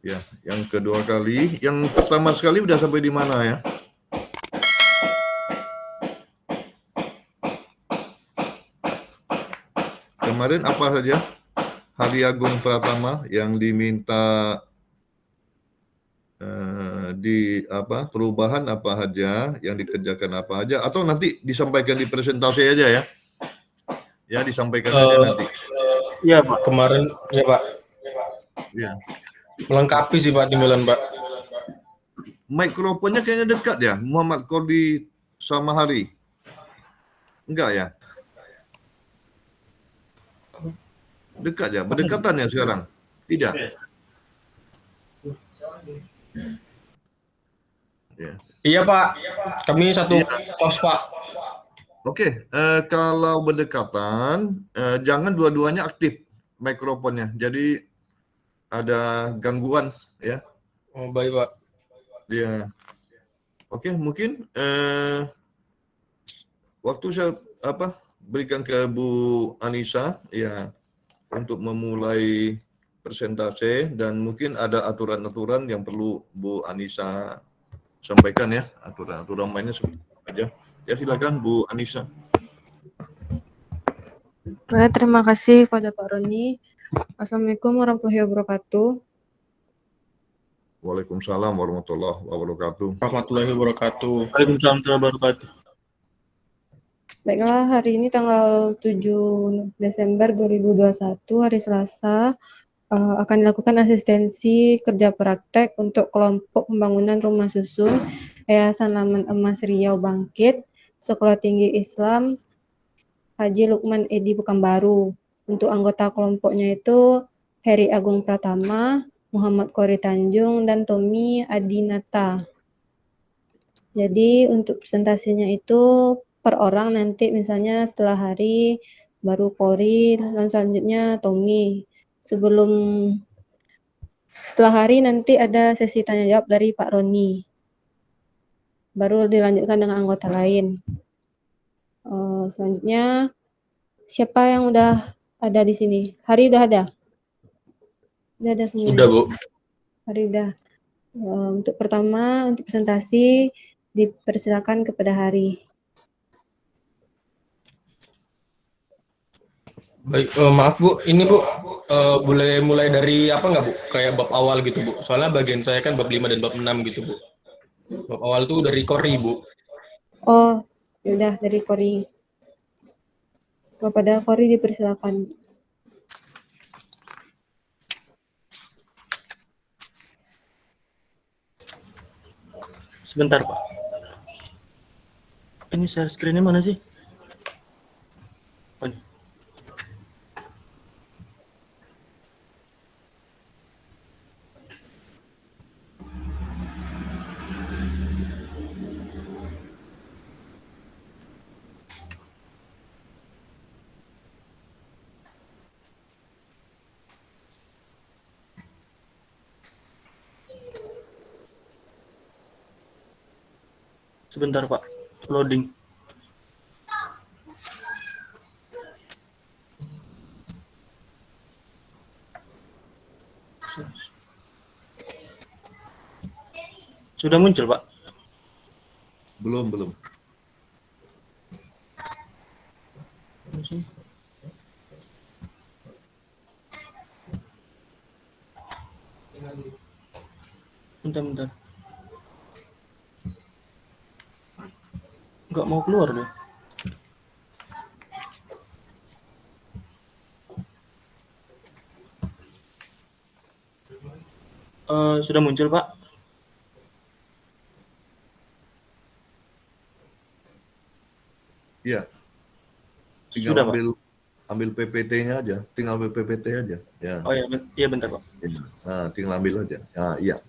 Ya, yang kedua kali, yang pertama sekali udah sampai di mana ya? Kemarin apa saja Hari Agung Pratama yang diminta di apa perubahan apa aja, yang dikerjakan apa aja, atau nanti disampaikan di presentasi aja ya? Ya, disampaikan aja nanti. Iya Pak. Kemarin, ya Pak. Ya. Melengkapi sih Pak timbalan Pak. Mikrofonnya kayaknya dekat ya, Muhammad Kordi sama Hari. Enggak ya? Dekat ya, berdekatan ya sekarang? Tidak. Ya. Iya Pak. Kami satu Iya. kos Pak. Oke, kalau berdekatan, jangan dua-duanya aktif mikrofonnya. Jadi ada gangguan ya. Oh, baik Pak. Ya. Oke, mungkin waktu saya berikan ke Bu Anissa ya untuk memulai presentasi, dan mungkin ada aturan-aturan yang perlu Bu Anissa sampaikan ya, aturan-aturan mainnya seperti aja. Ya, silakan Bu Anissa. Terima kasih kepada Pak Roni. Assalamualaikum warahmatullahi wabarakatuh. Waalaikumsalam warahmatullahi wabarakatuh. Warahmatullahi wabarakatuh. Waalaikumsalam warahmatullahi wabarakatuh. Baiklah, hari ini tanggal 7 Desember 2021, hari Selasa, akan dilakukan asistensi kerja praktek untuk kelompok pembangunan rumah susun Yayasan Laman Emas Riau Bangkit, Sekolah Tinggi Islam Haji Lukman Edi Pekanbaru. Untuk anggota kelompoknya itu Heri Agung Pratama, Muhammad Kori Tanjung, dan Tommy Adinata. Jadi untuk presentasinya itu per orang, nanti misalnya setelah Hari baru Kori, dan selanjutnya Tommy. Setelah Hari nanti ada sesi tanya jawab dari Pak Roni. Baru dilanjutkan dengan anggota lain. Selanjutnya siapa yang udah ada di sini? Hari udah ada? Udah ada semuanya? Udah Bu. Hari udah. Untuk pertama, untuk presentasi dipersilakan kepada Hari. Baik, maaf Bu, ini Bu, boleh mulai dari apa nggak Bu? Kayak bab awal gitu Bu. Soalnya bagian saya kan bab 5 dan bab 6 gitu Bu. Bab awal tuh dari Kori Bu. Oh, yaudah dari Kori. Kepada Kori dipersilakan. Sebentar Pak. Ini share screen-nya mana sih? Oh, ini. Sebentar Pak, loading. Sudah muncul Pak? Belum. Bentar. Nggak mau keluar deh. Sudah muncul Pak? Iya. Tinggal Sudah Pak? ambil PPT-nya aja, tinggal ambil PPT aja. Ya. Oh iya bentar Pak. Nah, tinggal ambil aja. Nah, iya.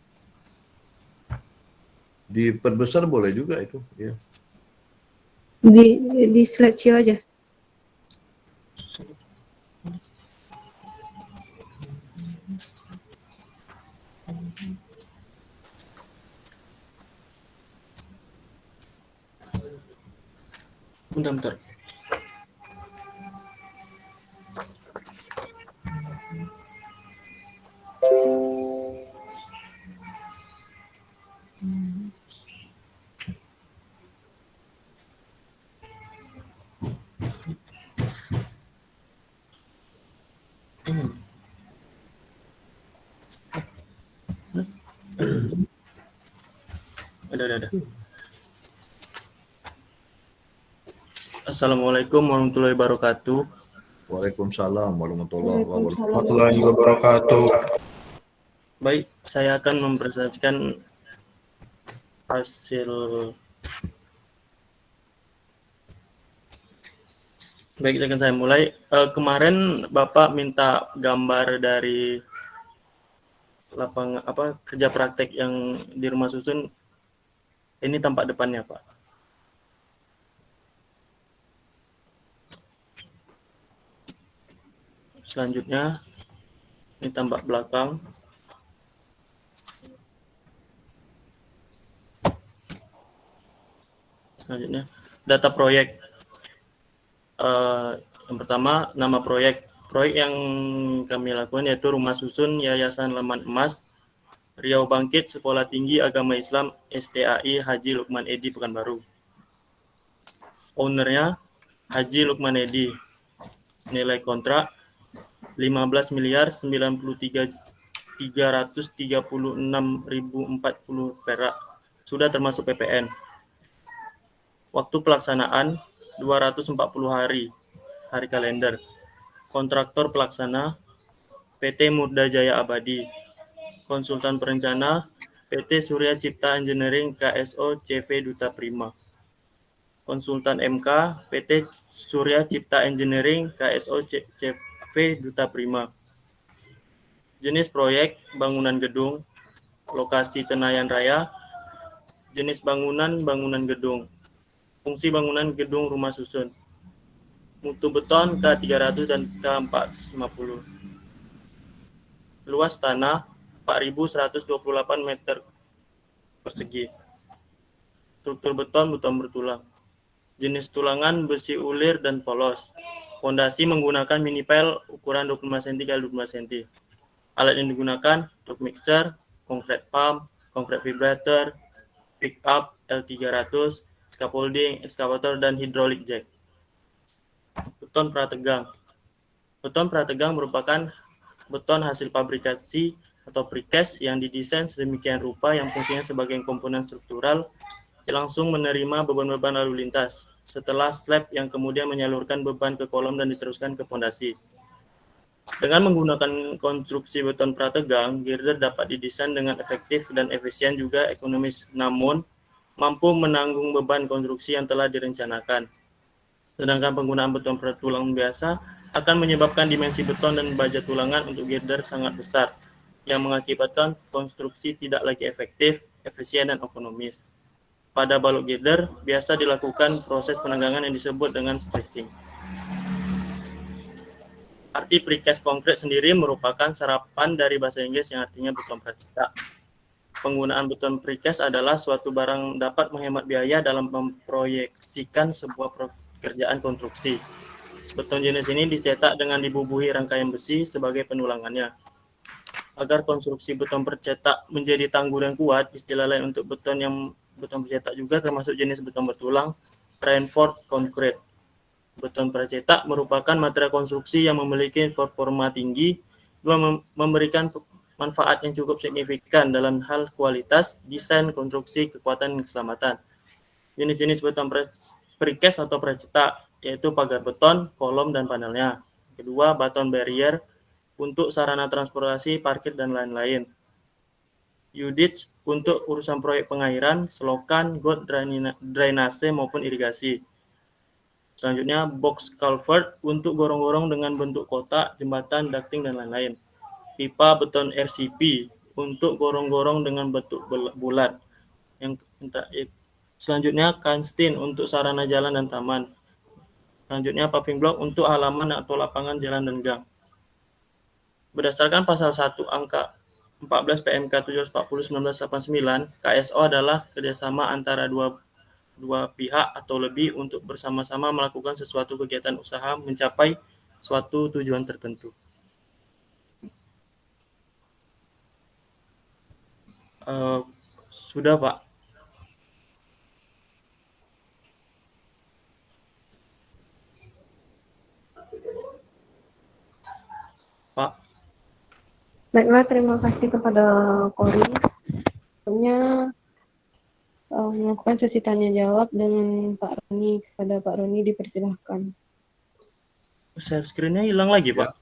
Diperbesar boleh juga itu, ya. Di slideshow aja. Bentar. Ada. Assalamualaikum warahmatullahi wabarakatuh. Waalaikumsalam warahmatullahi wabarakatuh. Warahmatullahi wabarakatuh. Baik, saya akan mempresentasikan hasil. Baik, akan saya mulai. Kemarin Bapak minta gambar dari kerja praktek yang di rumah susun. Ini tampak depannya, Pak. Selanjutnya, ini tampak belakang. Selanjutnya, data proyek. Yang pertama, nama proyek. Proyek yang kami lakukan yaitu Rumah Susun Yayasan Leman Emas, Riau Bangkit, Sekolah Tinggi Agama Islam STAI Haji Lukman Edi Pekanbaru. Ownernya Haji Lukman Edi. Nilai kontrak 15.336.040 perak. Sudah termasuk PPN. Waktu pelaksanaan 240 hari kalender. Kontraktor pelaksana PT Murda Jaya Abadi. Konsultan perencana PT Surya Cipta Engineering KSO CV Duta Prima. Konsultan MK PT Surya Cipta Engineering KSO CV Duta Prima. Jenis proyek bangunan gedung, lokasi Tenayan Raya. Jenis bangunan gedung. Fungsi bangunan gedung rumah susun. Mutu beton K300 dan K450. Luas tanah 4.128 meter persegi. Struktur beton bertulang. Jenis tulangan besi ulir dan polos. Fondasi menggunakan minipel ukuran 25 cm x 25 cm. Alat yang digunakan truk mixer, concrete pump, concrete vibrator, pick up L300, scaffolding, excavator, dan hydraulic jack. Beton prategang. Beton prategang merupakan beton hasil fabrikasi atau precast yang didesain sedemikian rupa yang fungsinya sebagai komponen struktural yang langsung menerima beban-beban lalu lintas setelah slab yang kemudian menyalurkan beban ke kolom dan diteruskan ke fondasi. Dengan menggunakan konstruksi beton prategang, girder dapat didesain dengan efektif dan efisien juga ekonomis, namun mampu menanggung beban konstruksi yang telah direncanakan. Sedangkan penggunaan beton bertulang biasa akan menyebabkan dimensi beton dan baja tulangan untuk girder sangat besar, yang mengakibatkan konstruksi tidak lagi efektif, efisien, dan ekonomis. Pada balok girder, biasa dilakukan proses penanggangan yang disebut dengan stressing. Arti precast konkret sendiri merupakan serapan dari bahasa Inggris yang artinya beton pracetak. Penggunaan beton precast adalah suatu barang dapat menghemat biaya dalam memproyeksikan sebuah pekerjaan konstruksi. Beton jenis ini dicetak dengan dibubuhi rangkaian besi sebagai penulangannya. Agar konstruksi beton percetak menjadi tangguh dan kuat, istilah lain untuk beton percetak juga termasuk jenis beton bertulang, reinforced concrete. Beton percetak merupakan material konstruksi yang memiliki performa tinggi, memberikan manfaat yang cukup signifikan dalam hal kualitas, desain, konstruksi, kekuatan, dan keselamatan. Jenis-jenis beton precast atau percetak yaitu pagar beton, kolom, dan panelnya. Kedua, beton barrier untuk sarana transportasi, parkir, dan lain-lain. UDITS untuk urusan proyek pengairan, selokan, got, drainase, maupun irigasi. Selanjutnya, box culvert untuk gorong-gorong dengan bentuk kotak, jembatan, ducting, dan lain-lain. Pipa beton RCP untuk gorong-gorong dengan bentuk bulat. Selanjutnya, Kanstin untuk sarana jalan dan taman. Selanjutnya, paving block untuk halaman atau lapangan jalan dan gang. Berdasarkan pasal 1 angka 14 PMK 740/1989, KSO adalah kerjasama antara dua pihak atau lebih untuk bersama-sama melakukan sesuatu kegiatan usaha mencapai suatu tujuan tertentu. Sudah, Pak. Pak. Baiklah, terima kasih kepada Kori. Sebelumnya melakukan sesi tanya jawab dengan Pak Roni. Kepada Pak Roni dipersilahkan. Share screen-nya hilang lagi, Ya. Pak.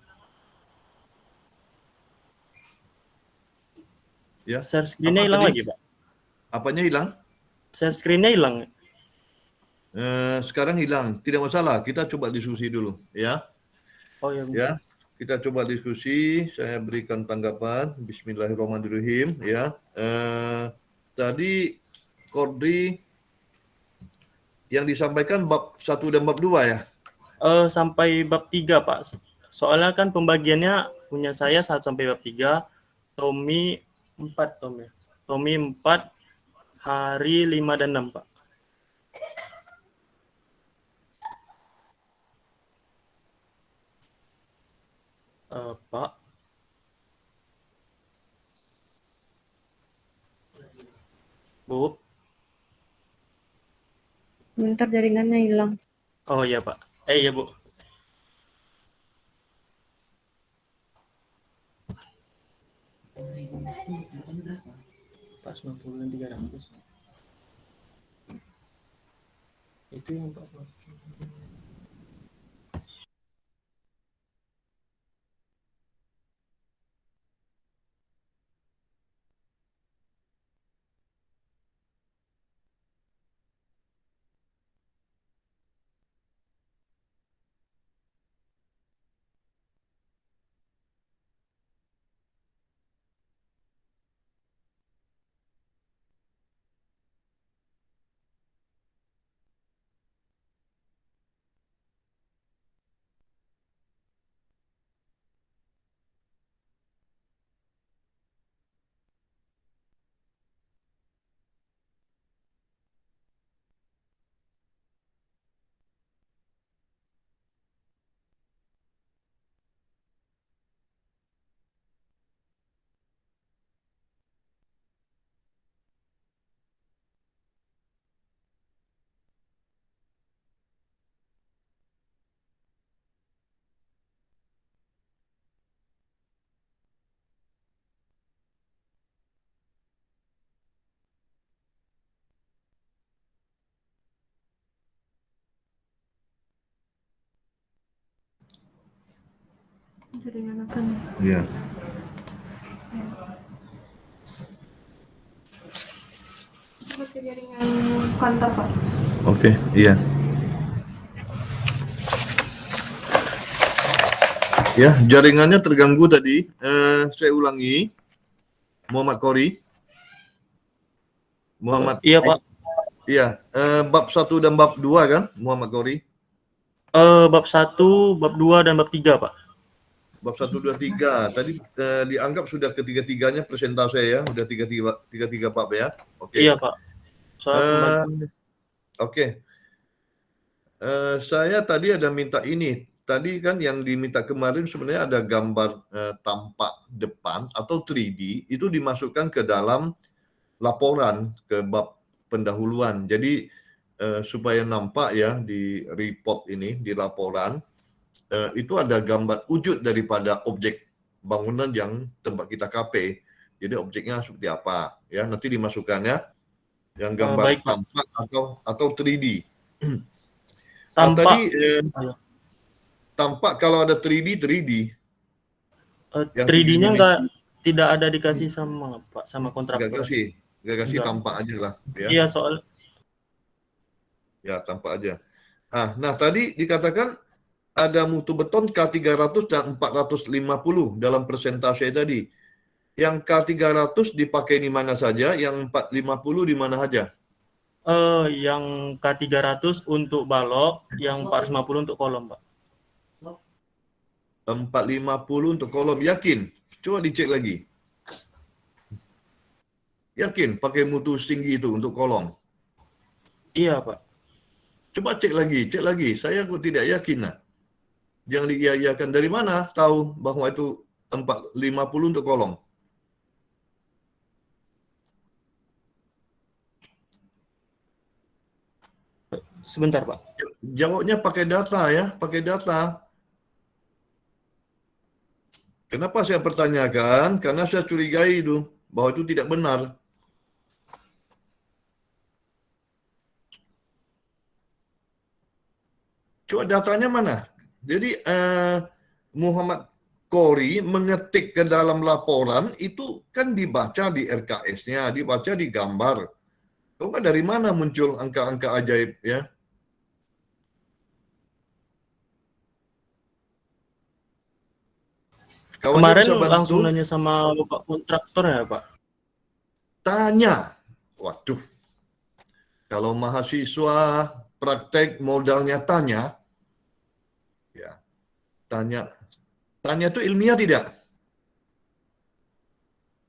Ya. Share screen-nya Apa hilang tadi? lagi, Pak. Apanya hilang? Share screen-nya hilang. Sekarang hilang, tidak masalah. Kita coba diskusi dulu, ya. Oh ya, Ya, kita coba diskusi. Saya berikan tanggapan. Bismillahirrahmanirrahim. Ya, tadi Kodri yang disampaikan bab 1 dan bab 2 ya. Sampai bab 3, Pak. Soalnya kan pembagiannya punya saya 1 sampai bab 3, Tommy 4, Tommy. Tommy 4, hari 5 dan 6, Pak. Pak. Bu. Bentar jaringannya hilang. Oh iya, Pak. Iya, Bu. Pas 90 dan 300. Itu yang 14. Jaringan apa nih? Iya. Pakai jaringan kantor, Pak. Oke, iya. Ya, jaringannya terganggu tadi. Saya ulangi. Muhammad Kori. Muhammad. Iya, Pak. Iya, bab 1 dan bab 2 kan, Muhammad Kori? Bab 1, bab 2 dan bab 3, Pak. Bab 1, 2, 3. Tadi dianggap sudah ketiga-tiganya presentase ya, udah tiga bab ya. Oke. Iya, Pak. Soal Oke. Saya tadi ada minta ini. Tadi kan yang diminta kemarin sebenarnya ada gambar tampak depan atau 3D itu dimasukkan ke dalam laporan ke bab pendahuluan. Jadi supaya nampak ya di report ini, di laporan, itu ada gambar wujud daripada objek bangunan yang tempat kita KP. Jadi objeknya seperti apa ya, nanti dimasukkannya yang gambar baik, Pak. tampak atau 3D. Tampak. Tadi Ayo. tampak kalau ada 3D. Yang 3D-nya tiga enggak, tidak ada dikasih sama Pak, sama kontraktor. Gak kasih Enggak. tampak aja lah ya. Iya, soal Ya, tampak aja. Nah tadi dikatakan ada mutu beton K300 dan 450 dalam persentase tadi. Yang K300 dipakai di mana saja, yang 450 di mana saja? yang K300 untuk balok, yang 450 untuk kolom, Pak. 450 untuk kolom, yakin? Coba dicek lagi. Yakin pakai mutu tinggi itu untuk kolom? Iya, Pak. Coba cek lagi. Saya kok tidak yakin lah. Jangan diiyakan. Dari mana tahu bahwa itu 450 untuk kolom? Sebentar, Pak. Jawabnya pakai data ya, pakai data. Kenapa saya pertanyakan? Karena saya curigai itu bahwa itu tidak benar. Coba datanya mana? Jadi Muhammad Kori mengetik ke dalam laporan itu kan dibaca di RKS-nya, dibaca di gambar. Coba dari mana muncul angka-angka ajaib ya? Kawannya Kemarin bisa bantu langsung nanya sama Bapak kontraktor ya, Pak? tanya. Waduh, kalau mahasiswa praktek modalnya tanya, ya tanya. Tanya itu ilmiah tidak?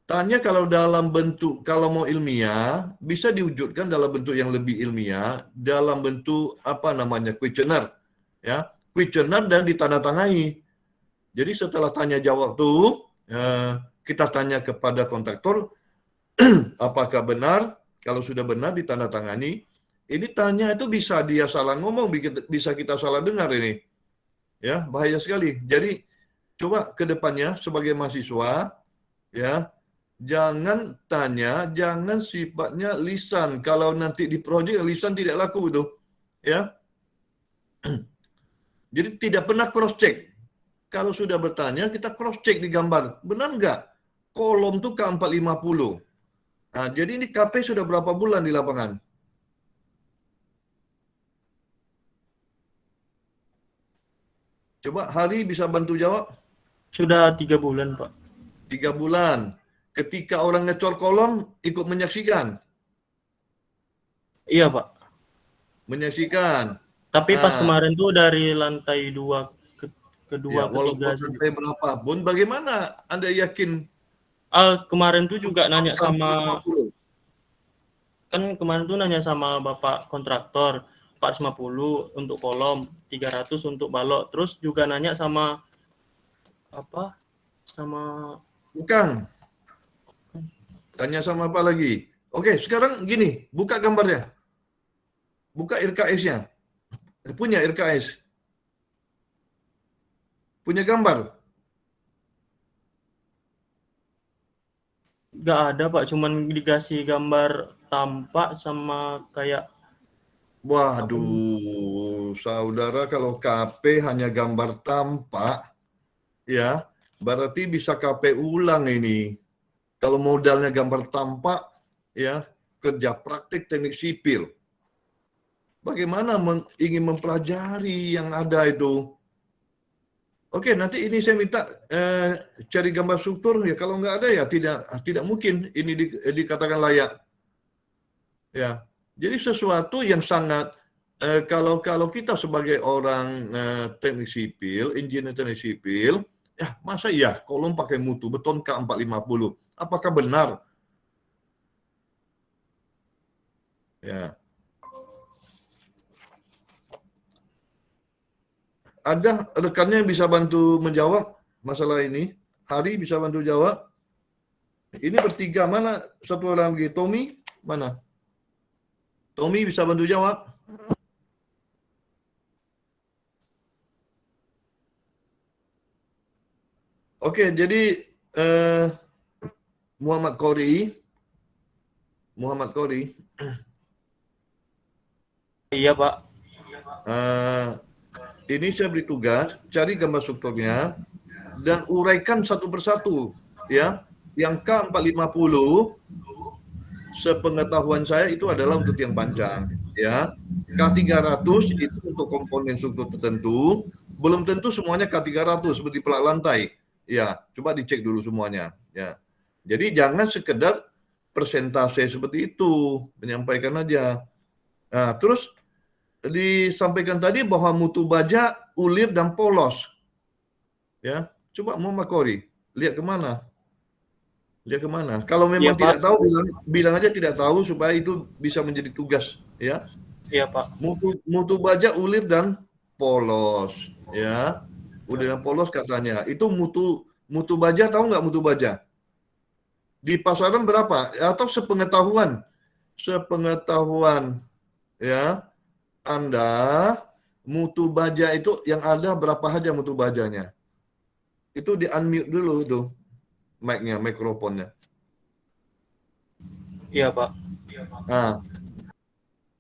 Tanya kalau dalam bentuk, kalau mau ilmiah, bisa diwujudkan dalam bentuk yang lebih ilmiah, dalam bentuk apa namanya, questionnaire. Ya, questionnaire dan ditandatangani. Jadi setelah tanya jawab tuh, kita tanya kepada kontraktor, apakah benar? Kalau sudah benar ditandatangani. Ini tanya itu bisa dia salah ngomong, bisa kita salah dengar ini. Ya, bahaya sekali. Jadi coba ke depannya sebagai mahasiswa, ya, jangan tanya, jangan sifatnya lisan. Kalau nanti di proyek lisan tidak laku itu, ya. Jadi tidak pernah cross check. Kalau sudah bertanya, kita cross check di gambar. Benar nggak? Kolom tuh K450. Nah, jadi ini KP sudah berapa bulan di lapangan? Coba Hari bisa bantu jawab? Sudah 3 bulan, Pak. 3 bulan. Ketika orang ngecor kolom, ikut menyaksikan. Iya, Pak. Menyaksikan. Tapi pas Nah, kemarin tuh dari lantai 2 ke ya, kedua, walaupun ketiga saja. sampai berapapun, bagaimana Anda yakin Kemarin tuh juga nanya sama, 50? kan kemarin tuh nanya sama Bapak kontraktor, 450 untuk kolom, 300 untuk balok. Terus juga nanya sama apa? Sama Bukan. Tanya sama apa lagi? Oke, sekarang gini, buka gambarnya. Buka RKS-nya. Punya RKS. Punya gambar. nggak ada, Pak, cuman dikasih gambar tampak sama kayak apa namanya? Waduh, saudara, kalau KP hanya gambar tampak, ya, berarti bisa KP ulang ini. Kalau modalnya gambar tampak, ya, kerja praktik teknik sipil. Bagaimana ingin mempelajari yang ada itu? Oke, nanti ini saya minta cari gambar struktur ya. Kalau nggak ada ya tidak mungkin ini dikatakan layak. Ya, jadi sesuatu yang sangat kalau kita sebagai orang teknik sipil, engineer teknik sipil, ya masa ya kolom pakai mutu beton K450? Apakah benar? Ya, ada rekannya yang bisa bantu menjawab masalah ini? Hari bisa bantu jawab? Ini bertiga, mana satu orang lagi? Tommy, mana? Tommy bisa bantu jawab? Oke, jadi Muhammad Kori, Iya, Pak. ini saya beri tugas cari gambar strukturnya dan uraikan satu persatu, ya. Yang K450 sepengetahuan saya itu adalah untuk yang panjang, ya. K300 itu untuk komponen struktur tertentu, belum tentu semuanya K300 seperti pelak lantai. Ya, coba dicek dulu semuanya, ya. Jadi jangan sekedar persentase seperti itu, menyampaikan aja. Nah, terus disampaikan tadi bahwa mutu baja, ulir, dan polos. Ya, coba Muhammad Kori, lihat kemana? Lihat kemana? Kalau memang Iya, tidak Pak. tahu, bilang aja tidak tahu supaya itu bisa menjadi tugas. Ya, Iya, Pak. mutu baja, ulir, dan polos. Ya, ulir dan polos katanya. Itu mutu baja, tahu nggak mutu baja? Di pasaran berapa? Atau sepengetahuan, ya. Anda mutu baja itu yang ada berapa aja mutu bajanya? Itu di unmute dulu itu mic-nya, mikrofonnya. Iya, Pak. Nah,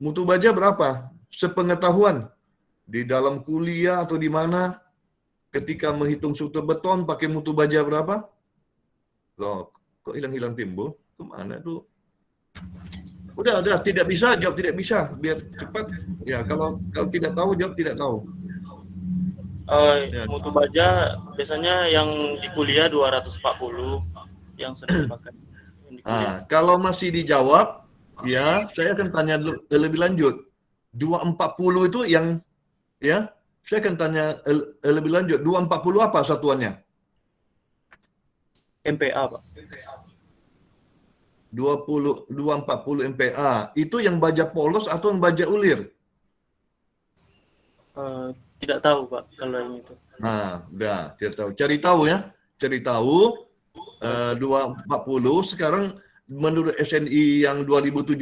mutu baja berapa? Sepengetahuan. di dalam kuliah atau di mana, ketika menghitung struktur beton pakai mutu baja berapa? Loh, kok hilang-hilang timbul? Kemana tuh? Udah, tidak bisa, jawab tidak bisa, biar cepat. Ya, kalau tidak tahu, jawab tidak tahu. Ya. Mutu baja biasanya yang di kuliah 240 yang sering dipakai. Yang di kuliah. Kalau masih dijawab, ya, saya akan tanya lebih lanjut. 240 itu yang, ya, saya akan tanya lebih lanjut. 240 apa satuannya? MPA, Pak. 240 MPa. Itu yang baja polos atau yang baja ulir? Tidak tahu, Pak, kalau yang itu. Nah, udah, tidak tahu. Cari tahu ya. Cari tahu 240 sekarang menurut SNI yang 2017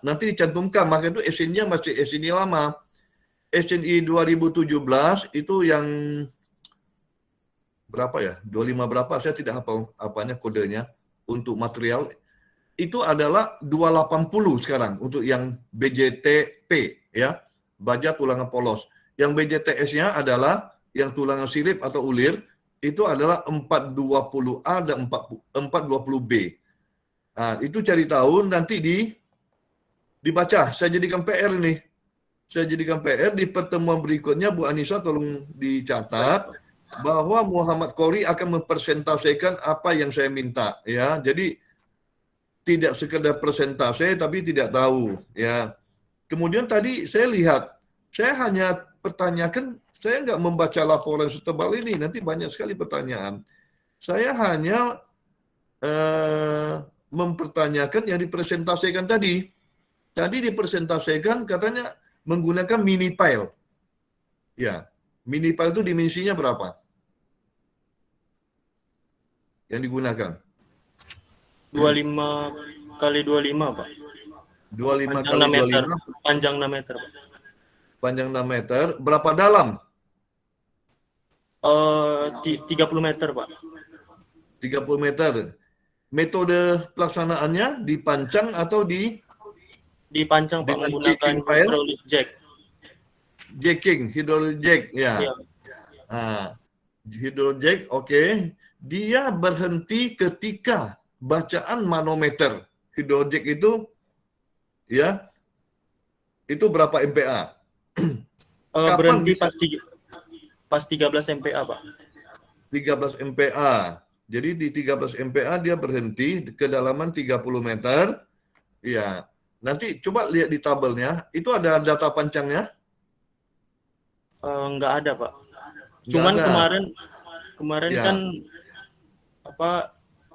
nanti dicantumkan, maka itu SNI-nya masih SNI lama. SNI 2017 itu yang berapa ya? 25 berapa? Saya tidak hafal apanya kodenya untuk material. Itu adalah 280 sekarang untuk yang BJTP ya, baja tulangan polos. Yang BJTS-nya adalah yang tulangan sirip atau ulir, itu adalah 420A dan 420B. Nah, itu cari tahu nanti dibaca. Saya jadikan PR nih. Saya jadikan PR di pertemuan berikutnya, Bu Anissa tolong dicatat bahwa Muhammad Qori akan mempresentasikan apa yang saya minta ya. Jadi tidak sekedar presentasi tapi tidak tahu ya. Kemudian tadi saya lihat, saya hanya pertanyakan, saya nggak membaca laporan setebal ini, nanti banyak sekali pertanyaan. Saya hanya mempertanyakan yang dipresentasikan tadi. Tadi dipresentasikan katanya menggunakan mini file. Ya, mini file itu dimensinya berapa? Yang digunakan? 25 kali 25, Pak. 25 Panjang kali 6 meter. 25. Panjang 6 meter, Pak. Panjang 6 meter. Berapa dalam? 30 meter, Pak. 30 meter. Metode pelaksanaannya dipancang atau Dipancang, Pak, dengan menggunakan jacking file? hydraulic jack. Jacking, hydraulic jack ya. Iya. Hydraulic jack, oke. Dia berhenti ketika bacaan manometer. Hydraulic jack itu ya, itu berapa MPa? Berhenti bisa? pas 13 MPa, Pak. 13 MPa. Jadi di 13 MPa dia berhenti ke kedalaman 30 meter. Ya. Nanti coba lihat di tabelnya, itu ada data pancangnya? Nggak ada, Pak. Nggak Cuman ada. kemarin Ya. kan apa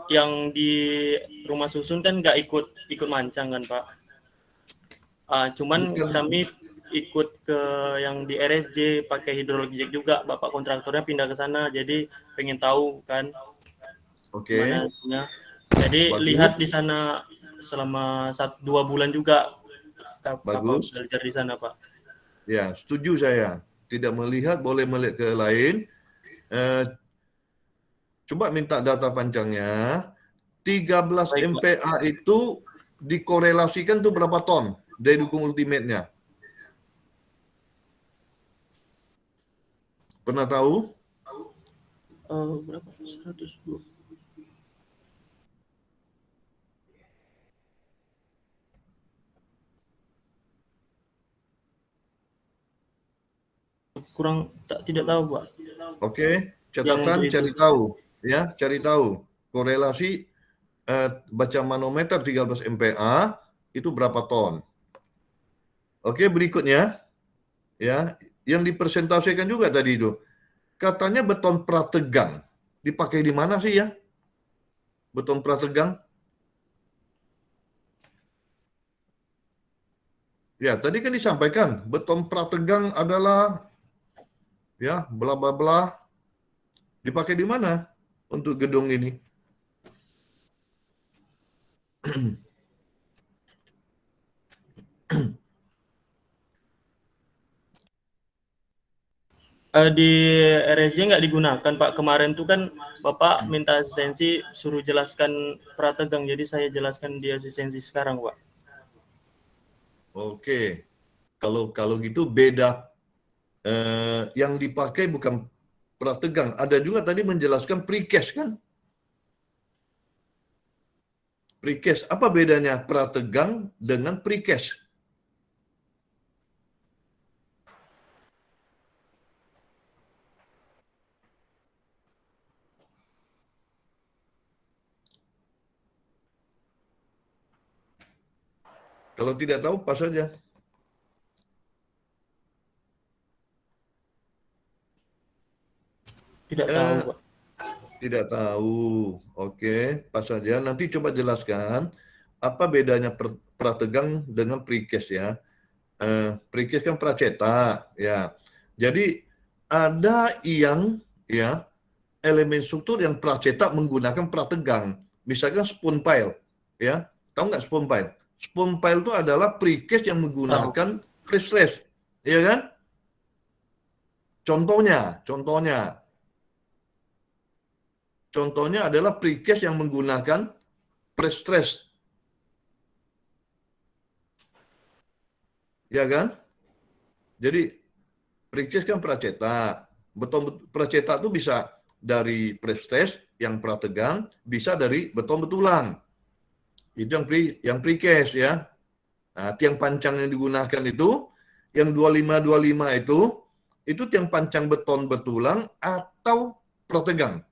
yang di rumah susun kan nggak ikut mancang kan, Pak. Cuman Bukan. kami ikut ke yang di RSJ pakai hydraulic jack juga. Bapak kontraktornya pindah ke sana, jadi pengen tahu kan. Oke. Gimana hasilnya. Jadi Bagus. lihat di sana selama 2 bulan juga Bagus. belajar di sana, Pak. Ya, setuju saya. Tidak melihat, boleh melihat ke lain. Coba minta data pancangnya. 13 Baik, Pak. MPa itu dikorelasikan tuh berapa ton dari dukung ultimate-nya? Pernah tahu? Berapa? 120. Tidak tahu, Pak. Oke, catatan cari tahu ya, cari tahu korelasi baca manometer 13 MPa itu berapa ton. Oke, berikutnya ya, yang dipresentasikan juga tadi itu. Katanya beton prategang. Dipakai di mana sih ya? Beton prategang? Ya, tadi kan disampaikan beton prategang adalah ya bla bla bla. Dipakai di mana untuk gedung ini? Di RSJ nggak digunakan, Pak. Kemarin tuh kan Bapak minta asistensi suruh jelaskan prategang, jadi saya jelaskan di asistensi sekarang, Pak. Oke, kalau gitu beda yang dipakai bukan prategang. Ada juga tadi menjelaskan precast kan? Precast, apa bedanya prategang dengan precast? Kalau tidak tahu, pas saja. Tidak tahu, Eh, Pak. Tidak tahu. Oke, pas saja. Nanti coba jelaskan apa bedanya prategang dengan precast ya. Precast kan pracetak ya. Jadi ada yang ya elemen struktur yang pracetak menggunakan prategang. Misalkan spoon pile ya. Tahu nggak spoon pile? Spoon pile itu adalah precast yang Tahu. menggunakan pre-stress. Iya kan? Contohnya adalah precast yang menggunakan pre-stress. Ya kan? Jadi precast kan pracetak. Beton pracetak itu bisa dari pre-stress yang prategang, bisa dari beton betulan. Itu yang precast ya. Nah, tiang pancang yang digunakan itu yang 2525 itu tiang pancang beton betulan atau prategang.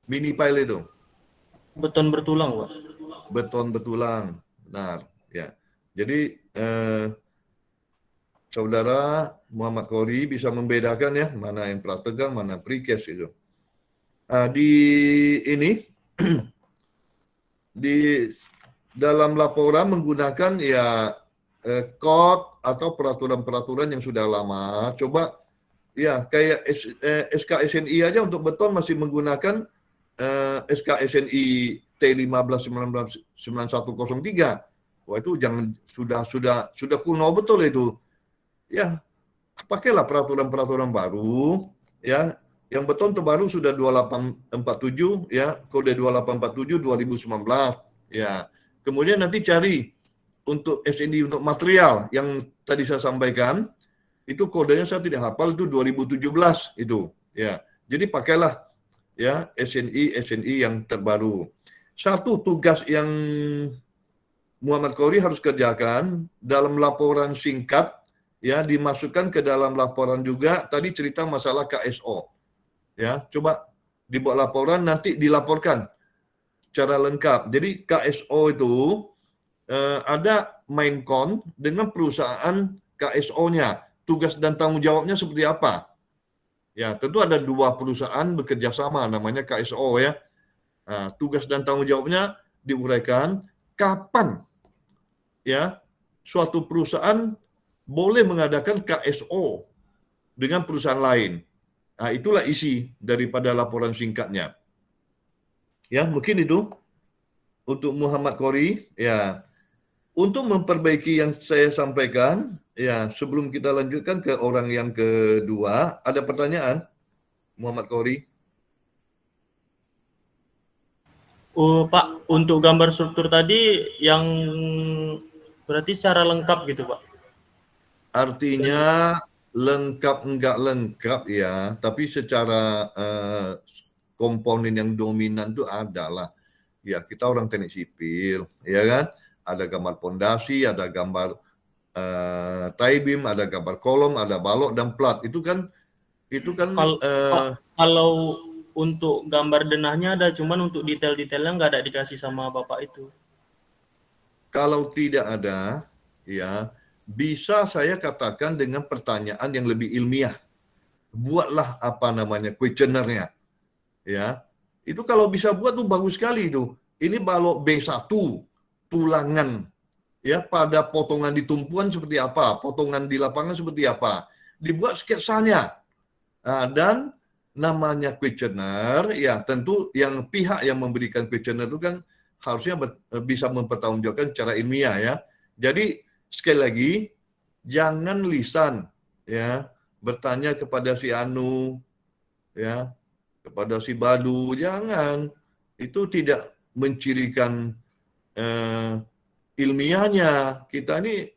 Mini pile itu. Beton bertulang, Pak. Beton betulan. Benar, ya. Jadi Saudara Muhammad Kori bisa membedakan ya mana yang prategang, mana precast itu. Di ini di dalam laporan menggunakan ya code atau peraturan-peraturan yang sudah lama. Coba ya kayak SKSNI aja untuk beton masih menggunakan SKSNI T159103. Wah itu jangan sudah kuno betul itu. Ya, pakailah peraturan-peraturan baru ya. Yang beton terbaru sudah 2847 ya, kode 2847 2019 ya. Kemudian nanti cari untuk SNI untuk material yang tadi saya sampaikan, itu kodenya saya tidak hafal, itu 2017 itu ya. Jadi pakailah ya SNI yang terbaru. Satu tugas yang Muhammad Kori harus kerjakan dalam laporan singkat ya, dimasukkan ke dalam laporan juga tadi cerita masalah KSO. Ya, coba dibuat laporan, nanti dilaporkan secara lengkap. Jadi KSO itu ada main con dengan perusahaan KSO-nya. Tugas dan tanggung jawabnya seperti apa? Ya, tentu ada dua perusahaan bekerja sama, namanya KSO ya. Nah, tugas dan tanggung jawabnya diuraikan kapan ya suatu perusahaan boleh mengadakan KSO dengan perusahaan lain. Nah, itulah isi daripada laporan singkatnya. Ya, mungkin itu untuk Muhammad Kori. Ya, untuk memperbaiki yang saya sampaikan, ya sebelum kita lanjutkan ke orang yang kedua, ada pertanyaan, Muhammad Kori? Oh, Pak, untuk gambar struktur tadi yang berarti secara lengkap gitu, Pak. Artinya lengkap enggak lengkap ya, tapi secara komponen yang dominan itu adalah ya kita orang teknik sipil, ya kan? Ada gambar pondasi, ada gambar tie beam, ada gambar kolom, ada balok dan plat. Itu kan Kalau untuk gambar denahnya ada, cuman untuk detail-detailnya nggak ada dikasih sama Bapak itu. Kalau tidak ada, ya bisa saya katakan dengan pertanyaan yang lebih ilmiah. Buatlah apa namanya questionnaire-nya. Ya. Itu kalau bisa buat tuh bagus sekali itu. Ini balok B1, tulangan. Ya, pada potongan di tumpuan seperti apa, potongan di lapangan seperti apa. Dibuat sketsanya. Nah, dan namanya questionnaire, ya tentu yang pihak yang memberikan questionnaire itu kan harusnya bisa mempertanggungjawabkan secara ilmiah ya. Jadi sekali lagi jangan lisan ya bertanya kepada si Anu ya, kepada si Badu, jangan. Itu tidak mencirikan ilmiahnya. Kita ini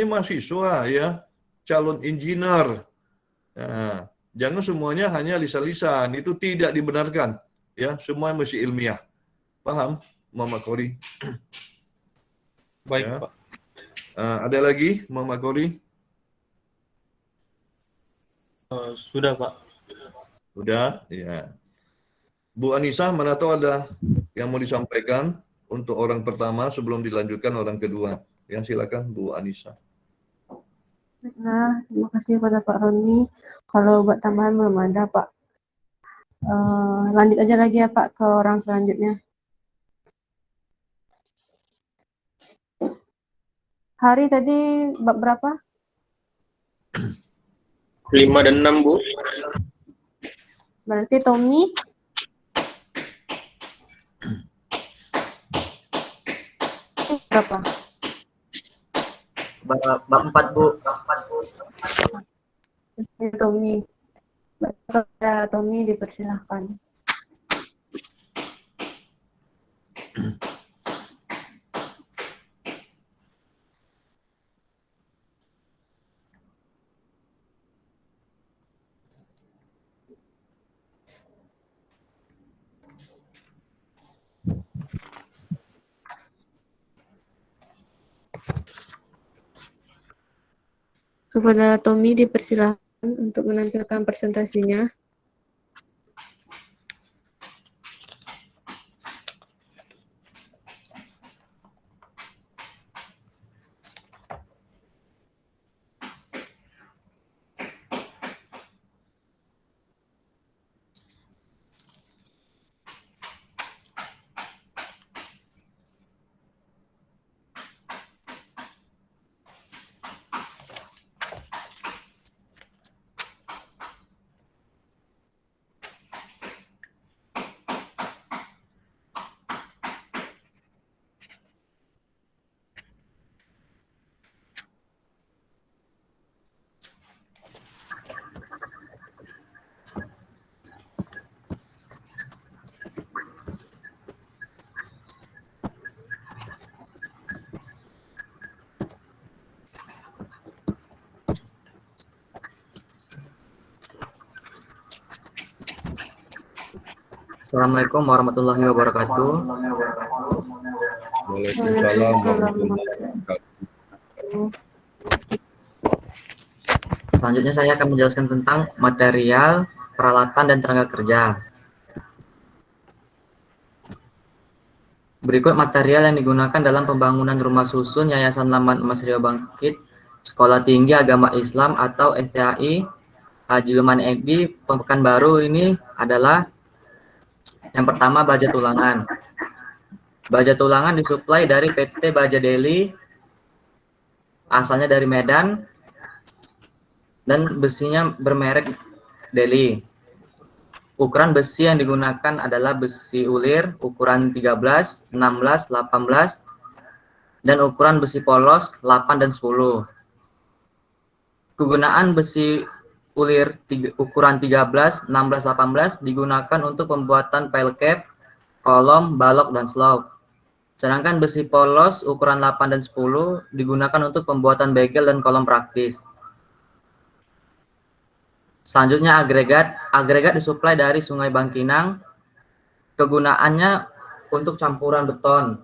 mahasiswa ya. calon engineer. Nah, jangan semuanya hanya lisan-lisan, itu tidak dibenarkan. Ya, semua mesti ilmiah. Paham, Muhammad Kori? Baik, Ya. Pak. Ada lagi, Muhammad Kori? Sudah, Pak. Udah, ya. Bu Anissa, mana tahu ada yang mau disampaikan untuk orang pertama sebelum dilanjutkan orang kedua. Ya, silakan Bu Anissa. Nah, terima kasih kepada Pak Roni. Kalau buat tambahan belum ada, Pak. Lanjut aja lagi ya, Pak, ke orang selanjutnya. Hari tadi bab berapa? 5 dan 6, Bu. Berarti Tommy berapa? Bab 4, Bu. Tommy. Tommy dipersilahkan. Kepada Tommy dipersilahkan untuk menampilkan presentasinya. Assalamualaikum warahmatullahi wabarakatuh. Waalaikumsalam warahmatullahi wabarakatuh. Selanjutnya saya akan menjelaskan tentang material, peralatan, dan tenaga kerja. Berikut material yang digunakan dalam pembangunan rumah susun Yayasan Laman Emas Riau Bangkit Sekolah Tinggi Agama Islam atau STAI Haji Luman Edi Pekanbaru ini adalah yang pertama baja tulangan. Baja tulangan disuplai dari PT Baja Deli, asalnya dari Medan, dan besinya bermerek Deli. Ukuran besi yang digunakan adalah besi ulir ukuran 13, 16, 18, dan ukuran besi polos 8 dan 10. Kegunaan besi ulir ukuran 13, 16, 18 digunakan untuk pembuatan pile cap, kolom, balok, dan slope. Sedangkan besi polos ukuran 8 dan 10 digunakan untuk pembuatan begel dan kolom praktis. Selanjutnya agregat. Agregat disuplai dari Sungai Bangkinang. Kegunaannya untuk campuran beton.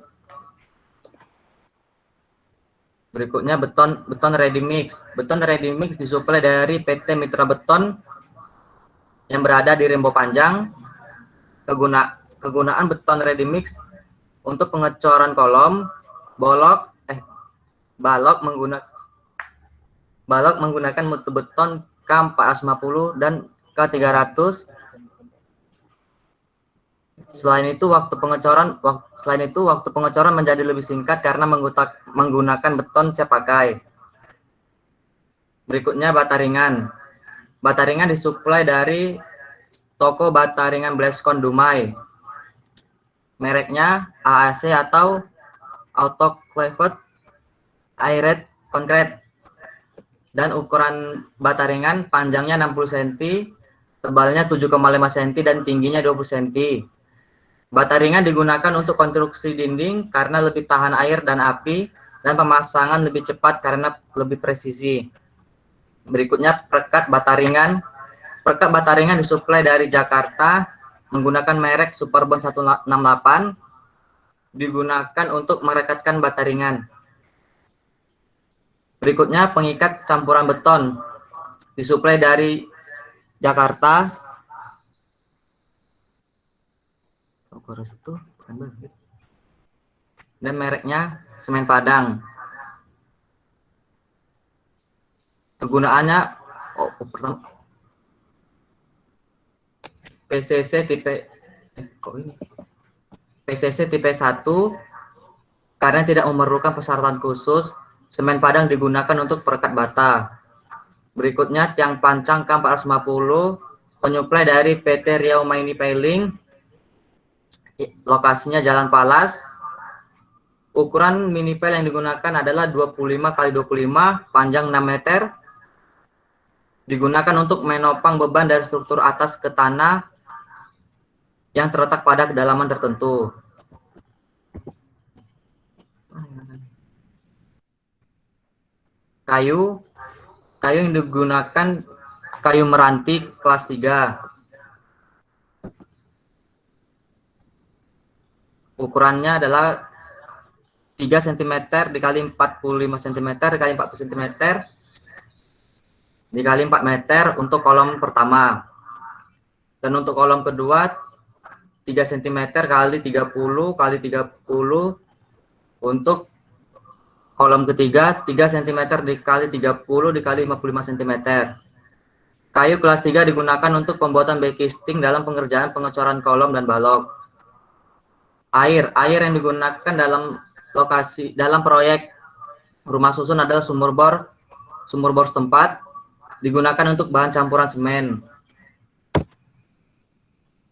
Berikutnya beton ready mix. Beton ready mix disuplai dari PT Mitra Beton yang berada di Rembo Panjang. Kegunaan beton ready mix untuk pengecoran kolom, balok menggunakan mutu beton K450 dan K300. Selain itu waktu pengecoran menjadi lebih singkat karena menggunakan beton siap pakai. Berikutnya bata ringan. Bata ringan disuplai dari toko bata ringan Bleskon Dumai. Mereknya AAC atau Autoclaved Aired Concrete. Dan ukuran bata ringan panjangnya 60 cm, tebalnya 7,5 cm dan tingginya 20 cm. Bata ringan digunakan untuk konstruksi dinding karena lebih tahan air dan api, dan pemasangan lebih cepat karena lebih presisi. Berikutnya perekat bataringan. Perekat bataringan disuplai dari Jakarta menggunakan merek Superbond 168, digunakan untuk merekatkan bataringan. Berikutnya pengikat campuran beton disuplai dari Jakarta. Dan mereknya Semen Padang. Kegunaannya pertama PCC tipe 1 karena tidak memerlukan persyaratan khusus. Semen Padang digunakan untuk perekat bata. Berikutnya tiang pancang K450 penyuplai dari PT Riau Mini Piling. Lokasinya Jalan Palas. Ukuran mini pel yang digunakan adalah 25 x 25, panjang 6 meter. Digunakan untuk menopang beban dari struktur atas ke tanah yang terletak pada kedalaman tertentu. Kayu yang digunakan kayu meranti kelas 3. Ukurannya adalah 3 cm dikali 45 cm dikali 40 cm dikali 4 meter untuk kolom pertama. Dan untuk kolom kedua 3 cm kali 30 kali 30. Untuk kolom ketiga 3 cm dikali 30 dikali 55 cm. Kayu kelas 3 digunakan untuk pembuatan backcasting dalam pengerjaan pengecoran kolom dan balok. Air yang digunakan dalam proyek rumah susun adalah sumur bor setempat, digunakan untuk bahan campuran semen.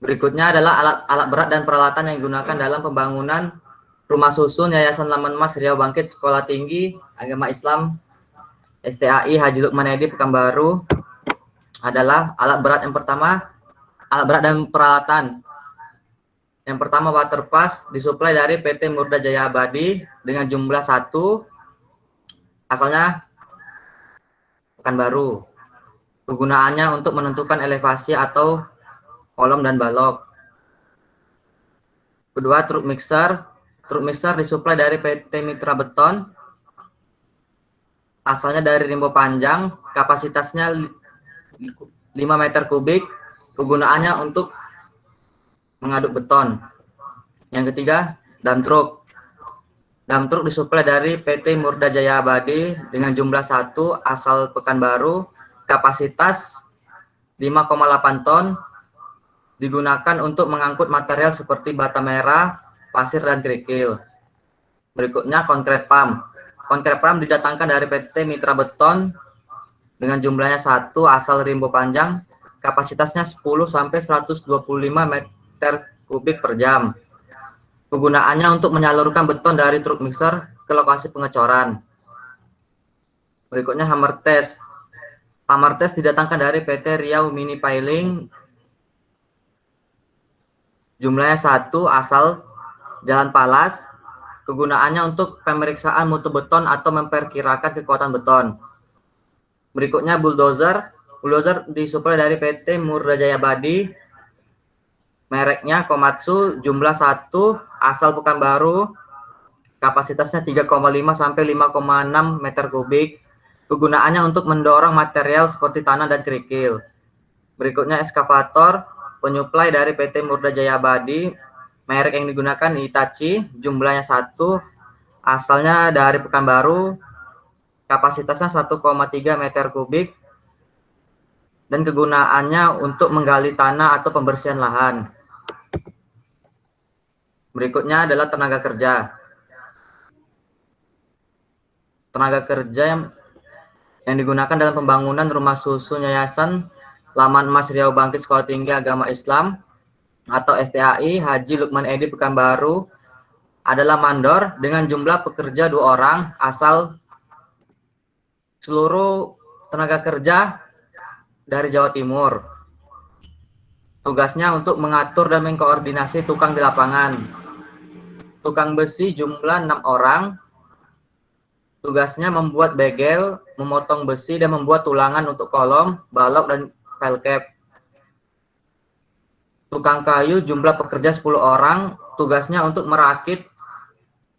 Berikutnya adalah alat berat dan peralatan yang digunakan dalam pembangunan rumah susun Yayasan Laman Mas Riau Bangkit Sekolah Tinggi Agama Islam STAI Haji Lukman Edi Pekanbaru adalah alat berat dan peralatan. Yang pertama water pass disuplai dari PT Murda Jaya Abadi dengan jumlah 1, asalnya Pekanbaru. Kegunaannya untuk menentukan elevasi atau kolom dan balok. Kedua, truk mixer. Truk mixer disuplai dari PT Mitra Beton, asalnya dari Rimbo Panjang, kapasitasnya 5 meter kubik, kegunaannya untuk mengaduk beton. Yang ketiga, dump truck. Dump truck disuplai dari PT Murda Jaya Abadi dengan jumlah 1, asal Pekanbaru, kapasitas 5,8 ton, digunakan untuk mengangkut material seperti bata merah, pasir, dan kerikil. Berikutnya concrete pump. Concrete pump didatangkan dari PT Mitra Beton dengan jumlahnya 1, asal Rimbo Panjang, kapasitasnya 10 sampai 125 meter kubik per jam. Kegunaannya untuk menyalurkan beton dari truk mixer ke lokasi pengecoran. Berikutnya hammer test. Hammer test didatangkan dari PT Riau Mini Piling, jumlahnya 1, asal Jalan Palas. Kegunaannya untuk pemeriksaan mutu beton atau memperkirakan kekuatan beton. Berikutnya bulldozer. Bulldozer disuplai dari PT Murda Jaya Abadi, mereknya Komatsu, jumlah 1, asal Pekanbaru, kapasitasnya 3,5 sampai 5,6 meter kubik. Kegunaannya untuk mendorong material seperti tanah dan kerikil. Berikutnya eskavator, penyuplai dari PT Murda Jaya Abadi, merek yang digunakan Hitachi, jumlahnya 1, asalnya dari Pekanbaru, kapasitasnya 1,3 meter kubik, dan kegunaannya untuk menggali tanah atau pembersihan lahan. Berikutnya adalah tenaga kerja. Tenaga kerja yang digunakan dalam pembangunan rumah susun Yayasan Laman Mas Riau Bangkit Sekolah Tinggi Agama Islam atau STAI Haji Lukman Edi Pekanbaru adalah mandor dengan jumlah pekerja 2 orang, asal seluruh tenaga kerja dari Jawa Timur. Tugasnya untuk mengatur dan mengkoordinasi tukang di lapangan. Tukang besi jumlah 6 orang, Tugasnya membuat begel, memotong besi, dan membuat tulangan untuk kolom, balok, dan file cap. Tukang kayu jumlah pekerja 10 orang, tugasnya untuk merakit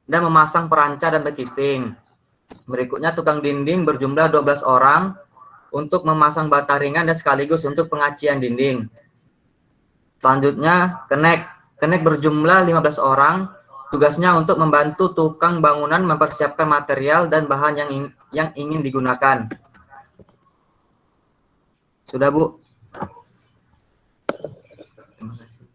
dan memasang peranca dan backisting. Berikutnya tukang dinding berjumlah 12 orang untuk memasang bata ringan dan sekaligus untuk pengacian dinding. Selanjutnya kenek berjumlah 15 orang, tugasnya untuk membantu tukang bangunan mempersiapkan material dan bahan yang ingin digunakan. Sudah, Bu? Terima kasih.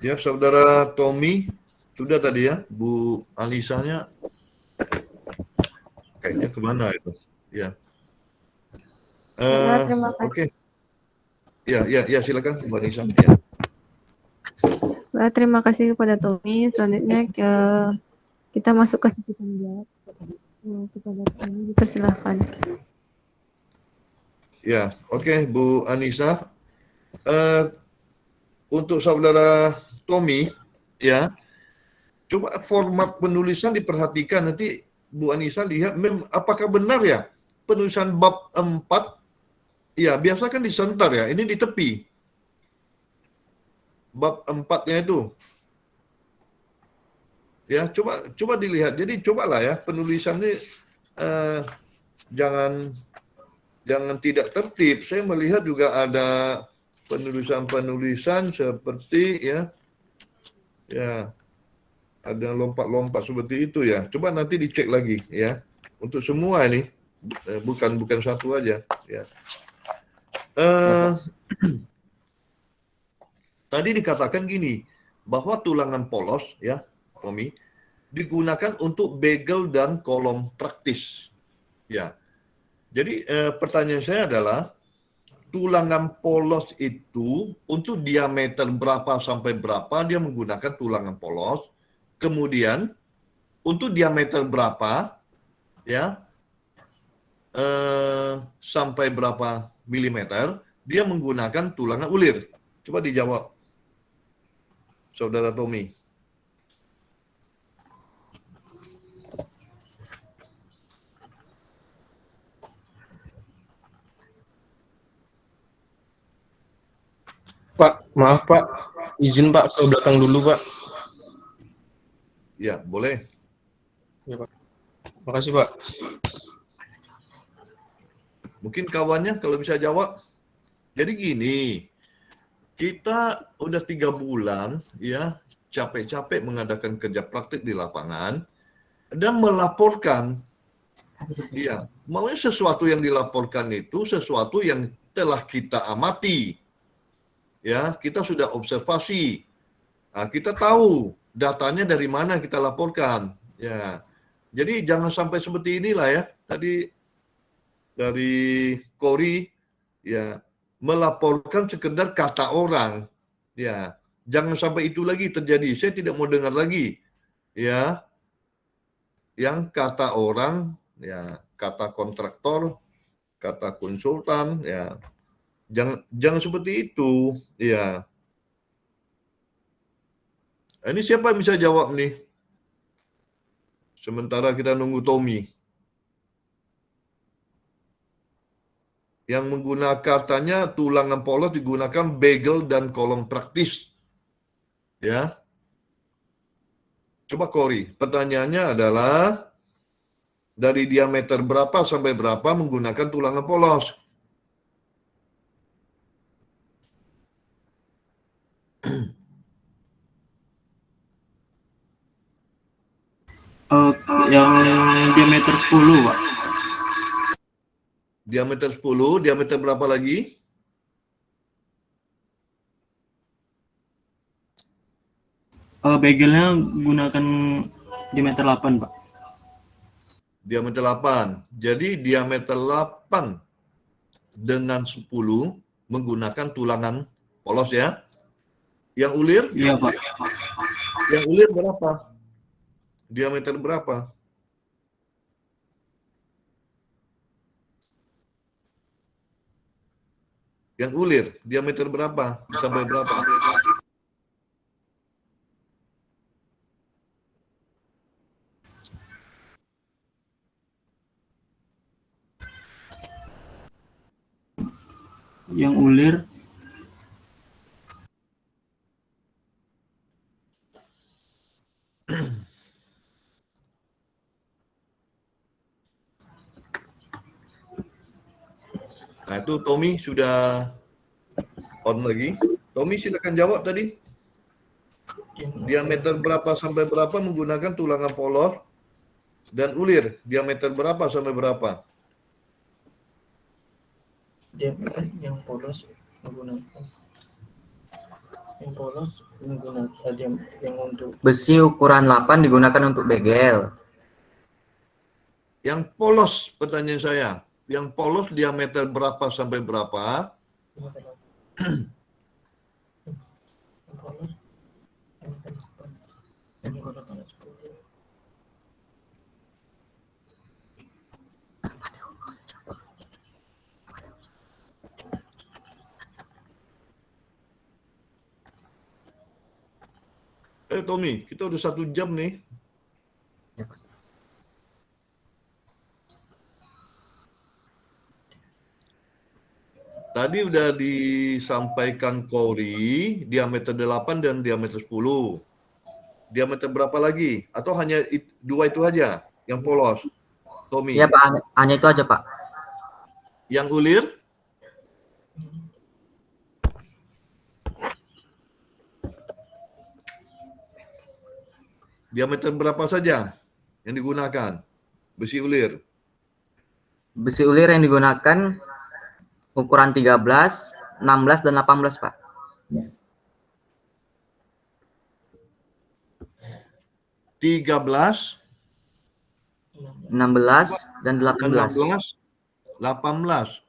Ya, Saudara Tommy, sudah tadi ya, Bu Alisanya kayaknya kemana itu? Ya. Ya, terima kasih. Oke. Ya, silakan Bu Anissa. Ya. Terima kasih kepada Tommy. Selanjutnya kita masuk ke sesi tanya jawab. Kepada Tommy, dipersilahkan. Ya, oke, Bu Anissa. Untuk Saudara Tommy, ya, coba format penulisan diperhatikan. Nanti Bu Anissa lihat, apakah benar ya penulisan bab 4, ya biasa kan disentar ya, ini di tepi. Bab 4-nya itu. Ya, coba dilihat. Jadi cobalah ya penulisannya jangan tidak tertib. Saya melihat juga ada penulisan seperti ya ada lompat-lompat seperti itu ya. Coba nanti dicek lagi ya. Untuk semua ini bukan satu aja ya. Tadi dikatakan gini, bahwa tulangan polos ya, Tommy, digunakan untuk begel dan kolom praktis. Ya. Jadi pertanyaan saya adalah tulangan polos itu untuk diameter berapa sampai berapa dia menggunakan tulangan polos. Kemudian untuk diameter berapa ya sampai berapa milimeter dia menggunakan tulangan ulir. Coba dijawab, Saudara Tommy. Pak, maaf Pak, izin Pak ke belakang dulu Pak. Ya, boleh. Ya Pak. Makasih Pak. Mungkin kawannya kalau bisa jawab. Jadi gini, kita udah 3 bulan ya capek-capek mengadakan kerja praktik di lapangan dan melaporkan. Ya, maunya sesuatu yang dilaporkan itu sesuatu yang telah kita amati. Ya, kita sudah observasi. Nah, kita tahu datanya dari mana kita laporkan. Ya, jadi jangan sampai seperti inilah ya. Tadi dari Kori ya melaporkan sekedar kata orang. Ya, jangan sampai itu lagi terjadi. Saya tidak mau dengar lagi. Ya, yang kata orang, ya kata kontraktor, kata konsultan, ya jangan seperti itu, ya. Ini siapa yang bisa jawab nih? Sementara kita nunggu Tommy. Yang menggunakan katanya tulangan polos digunakan begel dan kolom praktis. Ya. Coba Kori, pertanyaannya adalah dari diameter berapa sampai berapa menggunakan tulangan polos? Yang diameter 10, Pak. Diameter 10, diameter berapa lagi? Begelnya gunakan diameter 8, Pak. Diameter 8. Jadi diameter 8 dengan 10 menggunakan tulangan polos ya. Yang ulir? Iya, Pak. Yang ulir berapa? Diameter berapa? Yang ulir, diameter berapa sampai berapa? Yang ulir Nah, itu Tommy sudah on lagi. Tommy silakan jawab tadi. Diameter berapa sampai berapa menggunakan tulangan polos dan ulir? Diameter berapa sampai berapa? diameter yang polos menggunakan yang untuk Besi ukuran 8 digunakan untuk begel. Yang polos, pertanyaan saya. Yang polos diameter berapa sampai berapa? Tommy, kita udah 1 jam nih. Tadi udah disampaikan Kori, diameter 8 dan diameter 10. Diameter berapa lagi? Atau hanya dua itu aja yang polos? Tommy. Iya Pak, hanya itu aja Pak. Yang ulir? Diameter berapa saja yang digunakan? Besi ulir. Besi ulir yang digunakan ukuran 13, 16, dan 18 Pak. 13, 16, dan 18. 16, 18.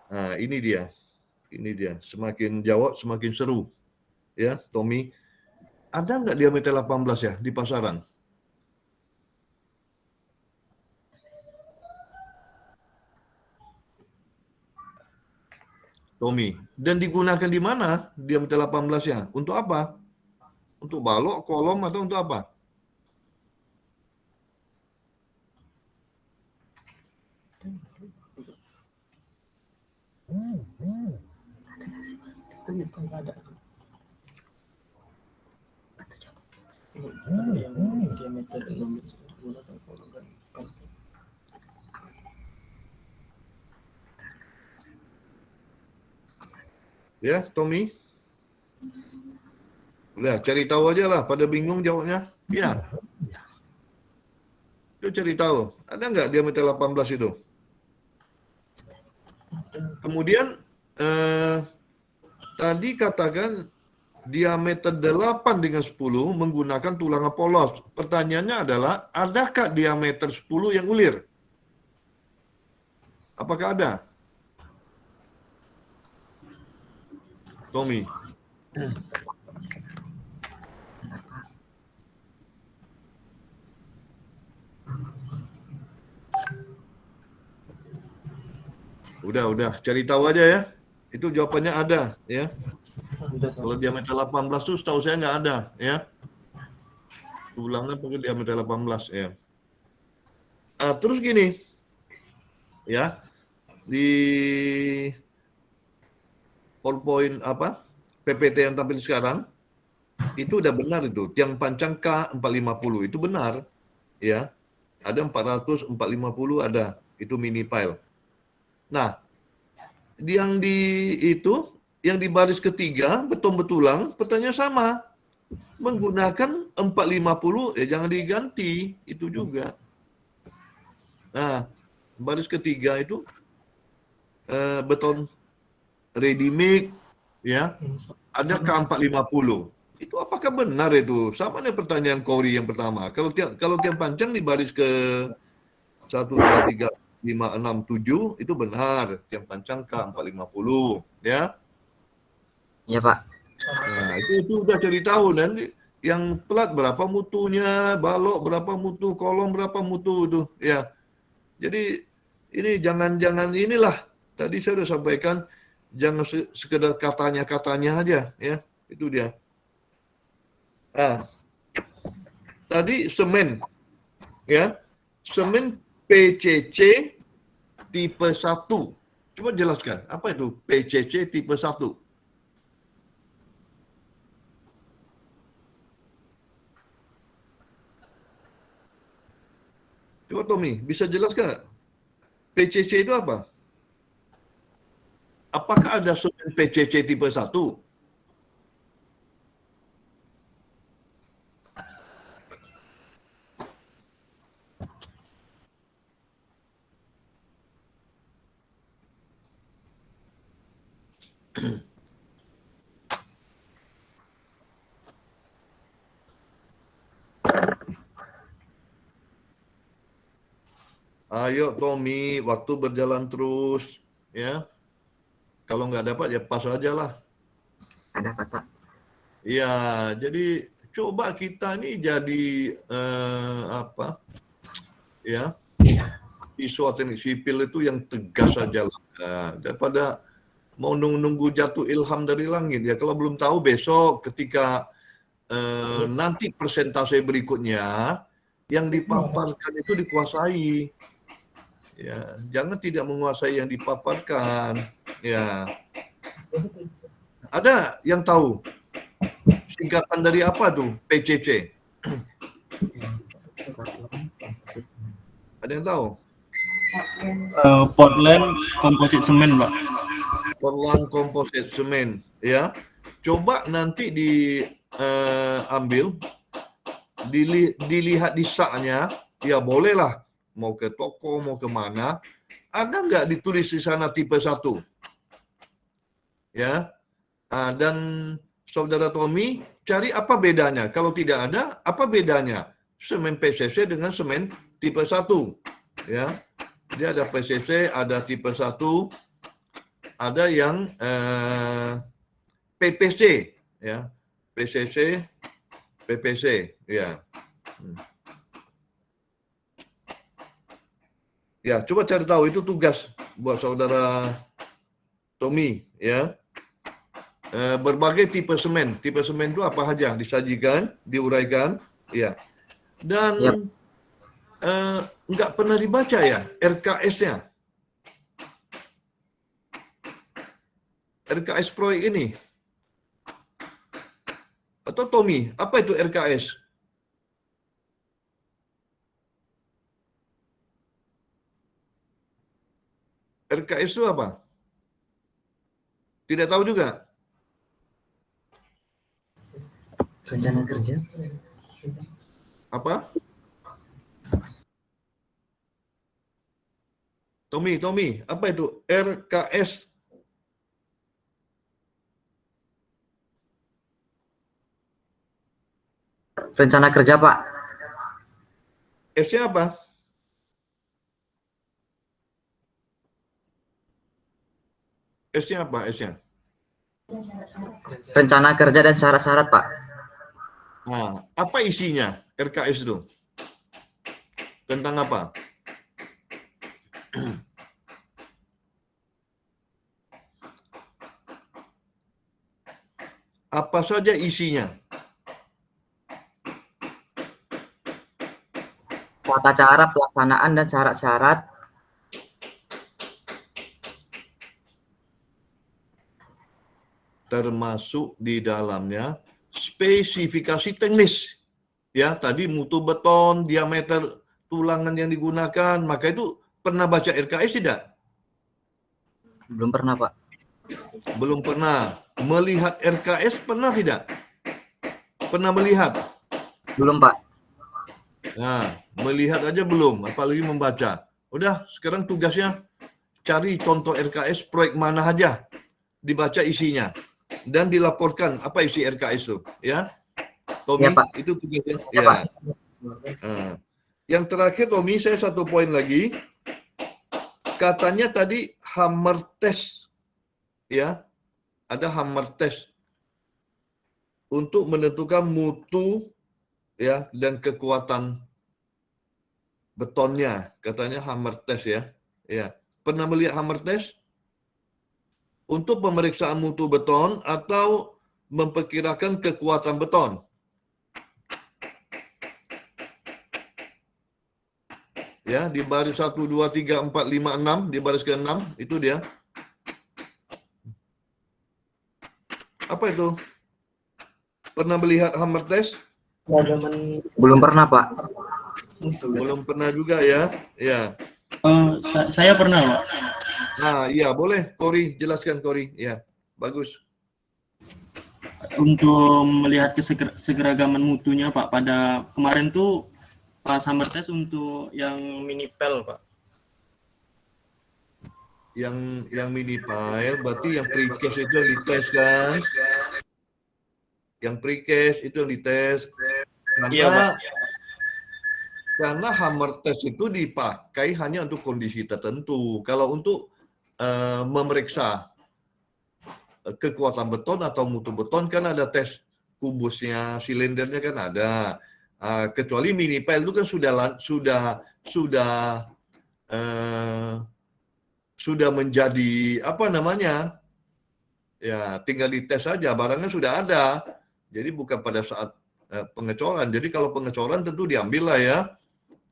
Nah, ini dia. Ini dia. Semakin jawab, semakin seru. Ya, Tommy. Ada nggak diameter 18 ya di pasaran? Tommy. Dan digunakan di mana diameter 18 ya? Untuk apa? Untuk balok, kolom, atau untuk apa? diameter Ya, Tommy? Udah, cari tahu aja lah. Pada bingung jawabnya? Ya. Itu cari tahu. Ada nggak diameter 18 itu? Kemudian, tadi katakan diameter 8 dengan 10 menggunakan tulangan polos. Pertanyaannya adalah, adakah diameter 10 yang ulir? Apakah ada? Tommy. Udah, cari tahu aja ya. Itu jawabannya ada, ya. Kalau diameter 18 itu setahu saya nggak ada, ya. Tulangan pakai diameter 18, ya. Terus gini, ya, di PowerPoint PPT yang tampil sekarang, itu udah benar itu. Tiang panjang K450 itu benar, ya. Ada 400, 450 ada, itu mini pile. Nah, yang di baris ketiga, beton-betulang, pertanyaan sama. Menggunakan 450, ya jangan diganti, itu juga. Nah, baris ketiga itu beton ready mix, ya, ada K450. Itu apakah benar itu? Sama dengan pertanyaan Kori yang pertama. Kalau tiang panjang di baris ke 1, 2, 3, 5, 6, 7 itu benar, tiang panjang K450, ya. Iya Pak. Nah, itu udah cari tahu, dan yang plat berapa mutunya, balok berapa mutu, kolom berapa mutu itu, ya. Jadi ini jangan inilah. Tadi saya sudah sampaikan, Jangan sekedar katanya-katanya aja, ya. Itu dia. Tadi semen, ya. Semen PCC tipe 1. Coba jelaskan, apa itu PCC tipe 1? Coba Tommy, bisa jelaskan? PCC itu apa? Apakah ada semen PCC tipe 1? Ayo Tommy, waktu berjalan terus, ya. Kalau nggak dapat ya pas aja lah. Ada kata. Ya, jadi coba kita nih jadi ya, siswa teknik sipil itu yang tegas saja lah. Daripada mau nunggu jatuh ilham dari langit ya. Kalau belum tahu besok ketika nanti persentase berikutnya yang dipaparkan itu dikuasai. Ya, jangan tidak menguasai yang dipaparkan. Ya. Ada yang tahu singkatan dari apa tuh PCC? Ada yang tahu? Portland Composite Cement, Pak. Portland Composite Cement, ya. Coba nanti diambil, dilihat di saknya, ya bolehlah. Mau ke toko, mau ke mana, ada nggak ditulis di sana tipe 1? Ya. Dan Saudara Tommy, cari apa bedanya? Kalau tidak ada, apa bedanya? Semen PCC dengan semen tipe 1. Ya. Dia ada PCC, ada tipe 1, ada yang PPC, ya. PCC, PPC, ya. Ya, coba cari tahu, itu tugas buat Saudara Tommy, ya. Berbagai tipe semen itu apa saja disajikan, diuraikan, ya. Dan nggak pernah dibaca ya RKS-nya. RKS proyek ini. Atau Tommy, apa itu RKS? RKS itu apa? Tidak tahu juga. Rencana kerja. Apa? Tommy, apa itu RKS? Rencana kerja, Pak. S-nya apa? S-nya apa? S-nya? Rencana kerja dan syarat-syarat, Pak. Nah, apa isinya RKS itu? Tentang apa? Apa saja isinya? Tata cara pelaksanaan dan syarat-syarat. Termasuk di dalamnya spesifikasi teknis. Ya, tadi mutu beton, diameter tulangan yang digunakan, maka itu pernah baca RKS tidak? Belum pernah, Pak. Belum pernah. Melihat RKS pernah tidak? Pernah melihat? Belum, Pak. Nah, melihat aja belum, apalagi membaca. Udah, sekarang tugasnya cari contoh RKS proyek mana aja, dibaca isinya, dan dilaporkan apa isi RKS itu, ya. Tommy, Ya, Pak. itu tugasnya. Ya, Ya. Pak. Nah, yang terakhir, Tommy, saya satu poin lagi. Katanya tadi hammer test, ya, ada hammer test untuk menentukan mutu, ya, dan kekuatan betonnya, katanya hammer test, ya. Ya. Pernah melihat hammer test? untuk pemeriksaan mutu beton atau memperkirakan kekuatan beton. Ya, di baris 1, 2, 3, 4, 5, 6, di baris ke-6, itu dia. Apa itu? Pernah melihat hammer test? Belum pernah, Pak. Belum pernah juga ya? Ya. Saya pernah, Pak. Nah, iya boleh. Kori, jelaskan Kori. Ya, bagus. Untuk melihat keseragaman mutunya, Pak. Pada kemarin tuh pas hammer test untuk yang mini pel, Pak. Yang mini file, berarti yang precast itu yang dites kan? Yang precast itu yang dites. Iya, Pak. Karena hammer test itu dipakai hanya untuk kondisi tertentu. Kalau untuk memeriksa kekuatan beton atau mutu beton kan ada tes kubusnya, silindernya kan ada. Kecuali mini pel itu kan sudah menjadi apa namanya? Ya, tinggal dites saja, barangnya sudah ada. Jadi bukan pada saat pengecoran. Jadi kalau pengecoran tentu diambil lah ya.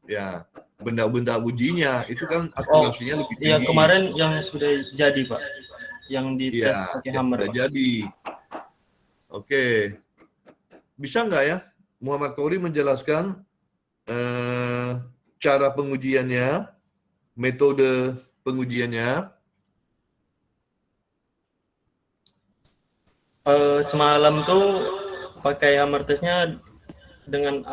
Ya, benda-benda ujinya itu kan akurasinya lebih tinggi. Iya, kemarin yang sudah jadi, Pak. Yang dites Iya, pakai yang hammer, sudah Pak. jadi. Oke. Bisa nggak ya Muhammad Kori menjelaskan cara pengujiannya, metode pengujiannya? Semalam tuh pakai hammer testnya dengan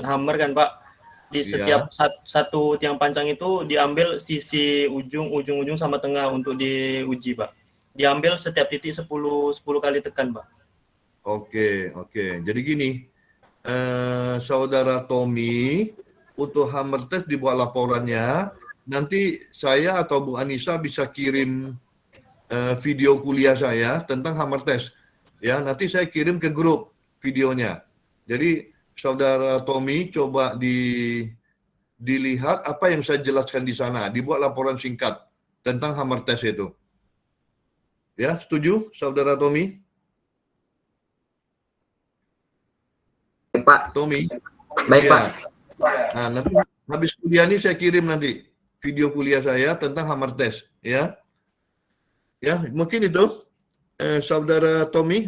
hammer kan, Pak. Di setiap satu tiang pancang itu diambil sisi ujung sama tengah untuk diuji, Pak. Diambil setiap titik 10 kali tekan, Pak. Oke. Jadi gini, Saudara Tommy, untuk hammer test dibuat laporannya. Nanti saya atau Bu Anissa bisa kirim video kuliah saya tentang hammer test. Ya, nanti saya kirim ke grup videonya. Jadi Saudara Tommy coba dilihat apa yang saya jelaskan di sana, dibuat laporan singkat tentang hammer test itu. Ya, setuju Saudara Tommy? Baik, Pak. Tommy? Baik, Ya. Pak. Nah, nanti habis kuliah ini saya kirim nanti video kuliah saya tentang hammer test, ya. Ya, mungkin itu. Saudara Tommy,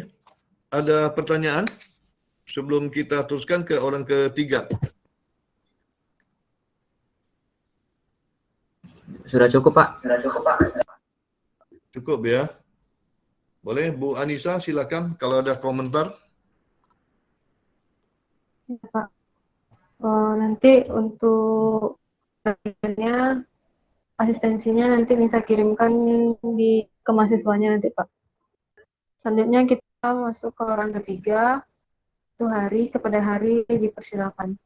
ada pertanyaan sebelum kita teruskan ke orang ketiga? Sudah cukup, Pak. Cukup ya. Boleh, Bu Anissa, silakan kalau ada komentar. Ya, Pak. Nanti untuk pertanyaannya, asistensinya nanti Nisa kirimkan ke mahasiswanya nanti, Pak. Selanjutnya kita masuk ke orang ketiga, itu Hari, kepada Hari dipersilakan.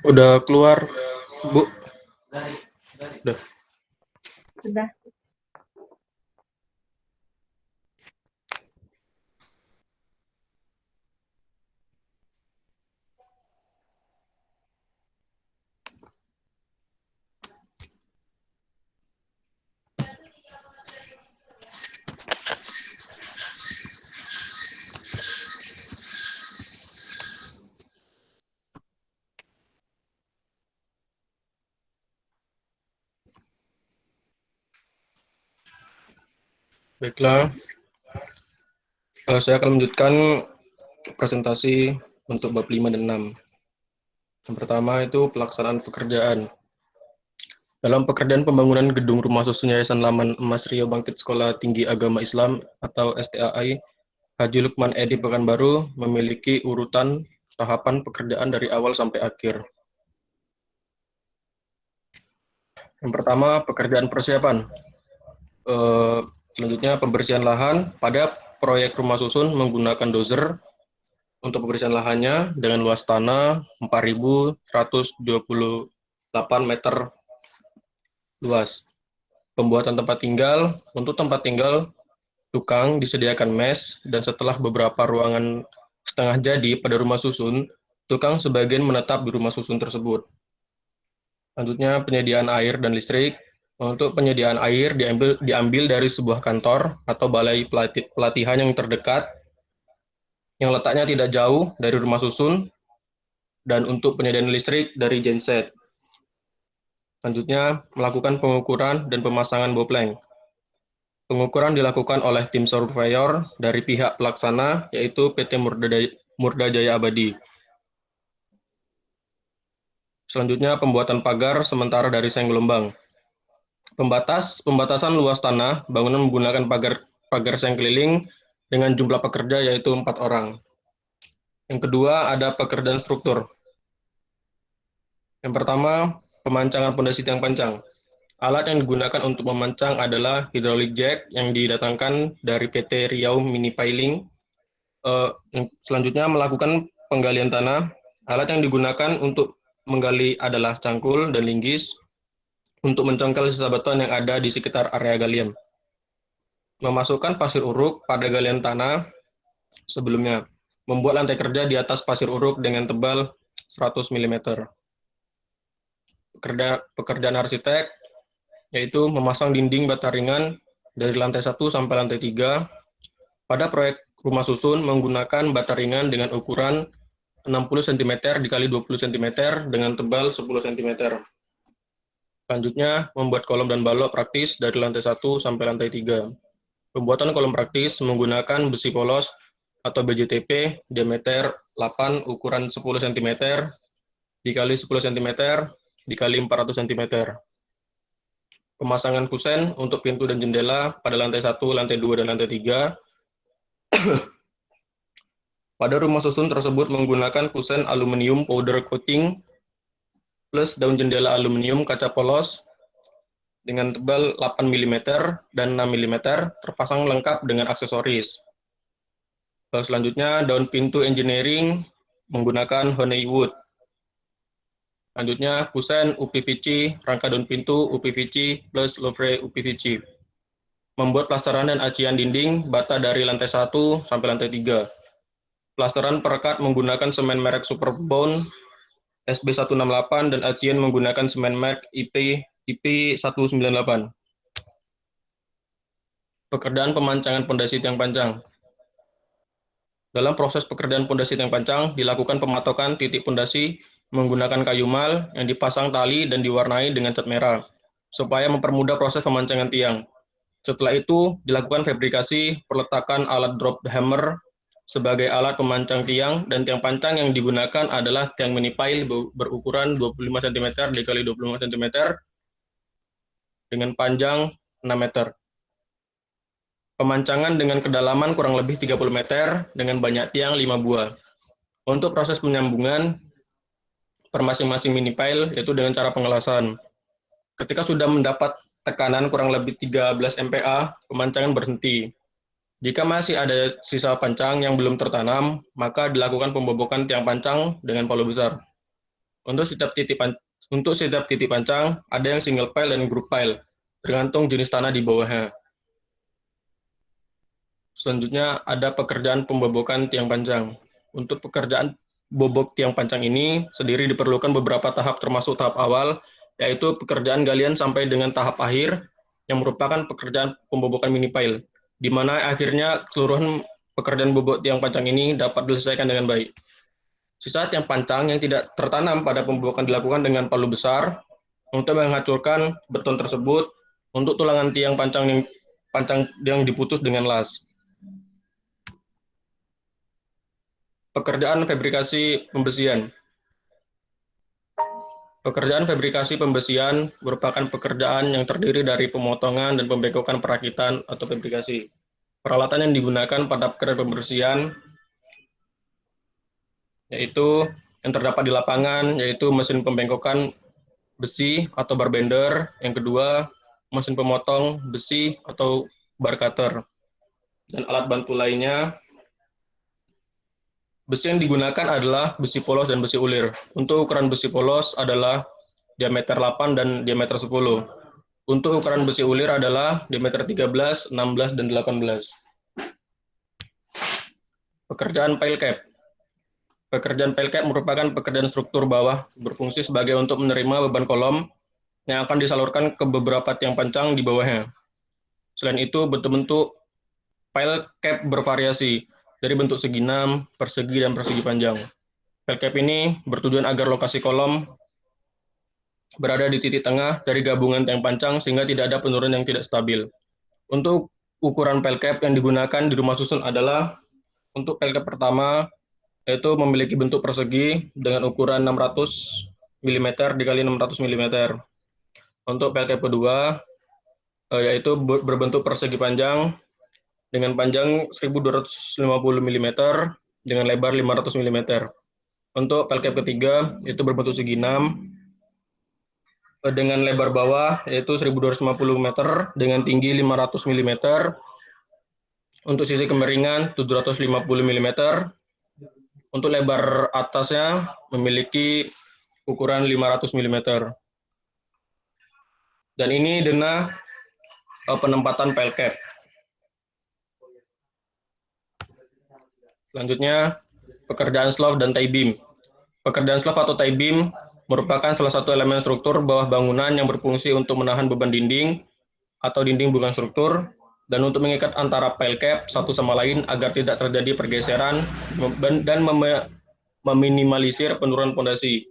Udah keluar, Bu? Udah. Sudah. Baiklah. Saya akan melanjutkan presentasi untuk bab 5 dan 6. Yang pertama itu pelaksanaan pekerjaan. Dalam pekerjaan pembangunan gedung rumah susun Yayasan Laman Emas Riau Bangkit Sekolah Tinggi Agama Islam atau STAI, Haji Lukman Edi Pekanbaru memiliki urutan tahapan pekerjaan dari awal sampai akhir. Yang pertama, pekerjaan persiapan. Selanjutnya, pembersihan lahan pada proyek rumah susun menggunakan dozer untuk pembersihan lahannya dengan luas tanah 4.128 meter luas. Pembuatan tempat tinggal. Untuk tempat tinggal, tukang disediakan mes, dan setelah beberapa ruangan setengah jadi pada rumah susun, tukang sebagian menetap di rumah susun tersebut. Selanjutnya, penyediaan air dan listrik. Untuk penyediaan air diambil dari sebuah kantor atau balai pelatihan yang terdekat, yang letaknya tidak jauh dari rumah susun, dan untuk penyediaan listrik dari genset. Selanjutnya, melakukan pengukuran dan pemasangan bopleng. Pengukuran dilakukan oleh tim surveyor dari pihak pelaksana, yaitu PT Murda Jaya Abadi. Selanjutnya, pembuatan pagar sementara dari seng gelombang. Pembatasan luas tanah, bangunan menggunakan pagar seng keliling dengan jumlah pekerja yaitu 4 orang. Yang kedua, ada pekerjaan struktur. Yang pertama, pemancangan pondasi tiang pancang. Alat yang digunakan untuk memancang adalah hydraulic jack yang didatangkan dari PT Riau Mini Piling. Selanjutnya, melakukan penggalian tanah. Alat yang digunakan untuk menggali adalah cangkul dan linggis untuk mencongkel sisa beton yang ada di sekitar area galian. Memasukkan pasir uruk pada galian tanah sebelumnya. Membuat lantai kerja di atas pasir uruk dengan tebal 100 mm. Pekerjaan arsitek yaitu memasang dinding bata ringan dari lantai 1 sampai lantai 3. Pada proyek rumah susun menggunakan bata ringan dengan ukuran 60 cm x 20 cm dengan tebal 10 cm. Selanjutnya, membuat kolom dan balok praktis dari lantai 1 sampai lantai 3. Pembuatan kolom praktis menggunakan besi polos atau BJTP diameter 8 ukuran 10 cm dikali 10 cm dikali 400 cm. Pemasangan kusen untuk pintu dan jendela pada lantai 1, lantai 2, dan lantai 3. Pada rumah susun tersebut menggunakan kusen aluminium powder coating plus daun jendela aluminium kaca polos dengan tebal 8 mm dan 6 mm terpasang lengkap dengan aksesoris. Selanjutnya, daun pintu engineering menggunakan honeywood. Selanjutnya, kusen UPVC, rangka daun pintu UPVC plus louvre UPVC. Membuat plasteran dan acian dinding bata dari lantai 1 sampai lantai 3. Plasteran perekat menggunakan semen merek Superbond SB168 dan acian menggunakan semen merek IP198. Pekerjaan pemancangan pondasi tiang pancang. Dalam proses pekerjaan pondasi tiang pancang dilakukan pematokan titik pondasi menggunakan kayu mal yang dipasang tali dan diwarnai dengan cat merah supaya mempermudah proses pemancangan tiang. Setelah itu dilakukan fabrikasi peletakan alat drop hammer sebagai alat pemancang tiang, dan tiang pancang yang digunakan adalah tiang mini pile berukuran 25 cm x 25 cm dengan panjang 6 meter. Pemancangan dengan kedalaman kurang lebih 30 meter dengan banyak tiang 5 buah. Untuk proses penyambungan per masing-masing mini pile yaitu dengan cara pengelasan. Ketika sudah mendapat tekanan kurang lebih 13 MPa, pemancangan berhenti. Jika masih ada sisa pancang yang belum tertanam, maka dilakukan pembobokan tiang pancang dengan palu besar. Untuk setiap titik pancang, ada yang single pile dan group pile, tergantung jenis tanah di bawahnya. Selanjutnya, ada pekerjaan pembobokan tiang pancang. Untuk pekerjaan bobok tiang pancang ini sendiri diperlukan beberapa tahap termasuk tahap awal, yaitu pekerjaan galian sampai dengan tahap akhir, yang merupakan pekerjaan pembobokan mini pile, di mana akhirnya keseluruhan pekerjaan bobok tiang pancang ini dapat diselesaikan dengan baik. Sisa tiang pancang yang tidak tertanam pada pembobokan dilakukan dengan palu besar untuk menghancurkan beton tersebut untuk tulangan tiang pancang yang diputus dengan las. Pekerjaan fabrikasi pembesian. Pekerjaan fabrikasi pembesian merupakan pekerjaan yang terdiri dari pemotongan dan pembekokan perakitan atau fabrikasi. Peralatan yang digunakan pada pekerjaan pembersihan yaitu yang terdapat di lapangan, yaitu mesin pembengkokan besi atau bar bender. Yang kedua, mesin pemotong besi atau bar cutter. Dan alat bantu lainnya, besi yang digunakan adalah besi polos dan besi ulir. Untuk ukuran besi polos adalah diameter 8 dan diameter 10. Untuk ukuran besi ulir adalah diameter 13, 16, dan 18. Pekerjaan pile cap. Pekerjaan pile cap merupakan pekerjaan struktur bawah berfungsi sebagai untuk menerima beban kolom yang akan disalurkan ke beberapa tiang pancang di bawahnya. Selain itu, bentuk-bentuk pile cap bervariasi dari bentuk segi 6, persegi, dan persegi panjang. Pile cap ini bertujuan agar lokasi kolom berada di titik tengah dari gabungan tiang pancang sehingga tidak ada penurunan yang tidak stabil. Untuk ukuran pile cap yang digunakan di rumah susun adalah untuk pile cap pertama yaitu memiliki bentuk persegi dengan ukuran 600 mm dikali 600 mm. Untuk pile cap kedua yaitu berbentuk persegi panjang dengan panjang 1250 mm dengan lebar 500 mm. Untuk pile cap ketiga itu berbentuk segi 6 dengan lebar bawah yaitu 1250 meter dengan tinggi 500 mm. Untuk sisi kemiringan 750 mm. Untuk lebar atasnya memiliki ukuran 500 mm. Dan ini denah penempatan pile cap. Selanjutnya, pekerjaan slope dan tie beam. Pekerjaan slope atau tie beam merupakan salah satu elemen struktur bawah bangunan yang berfungsi untuk menahan beban dinding atau dinding bukan struktur dan untuk mengikat antara pile cap satu sama lain agar tidak terjadi pergeseran dan meminimalisir penurunan fondasi.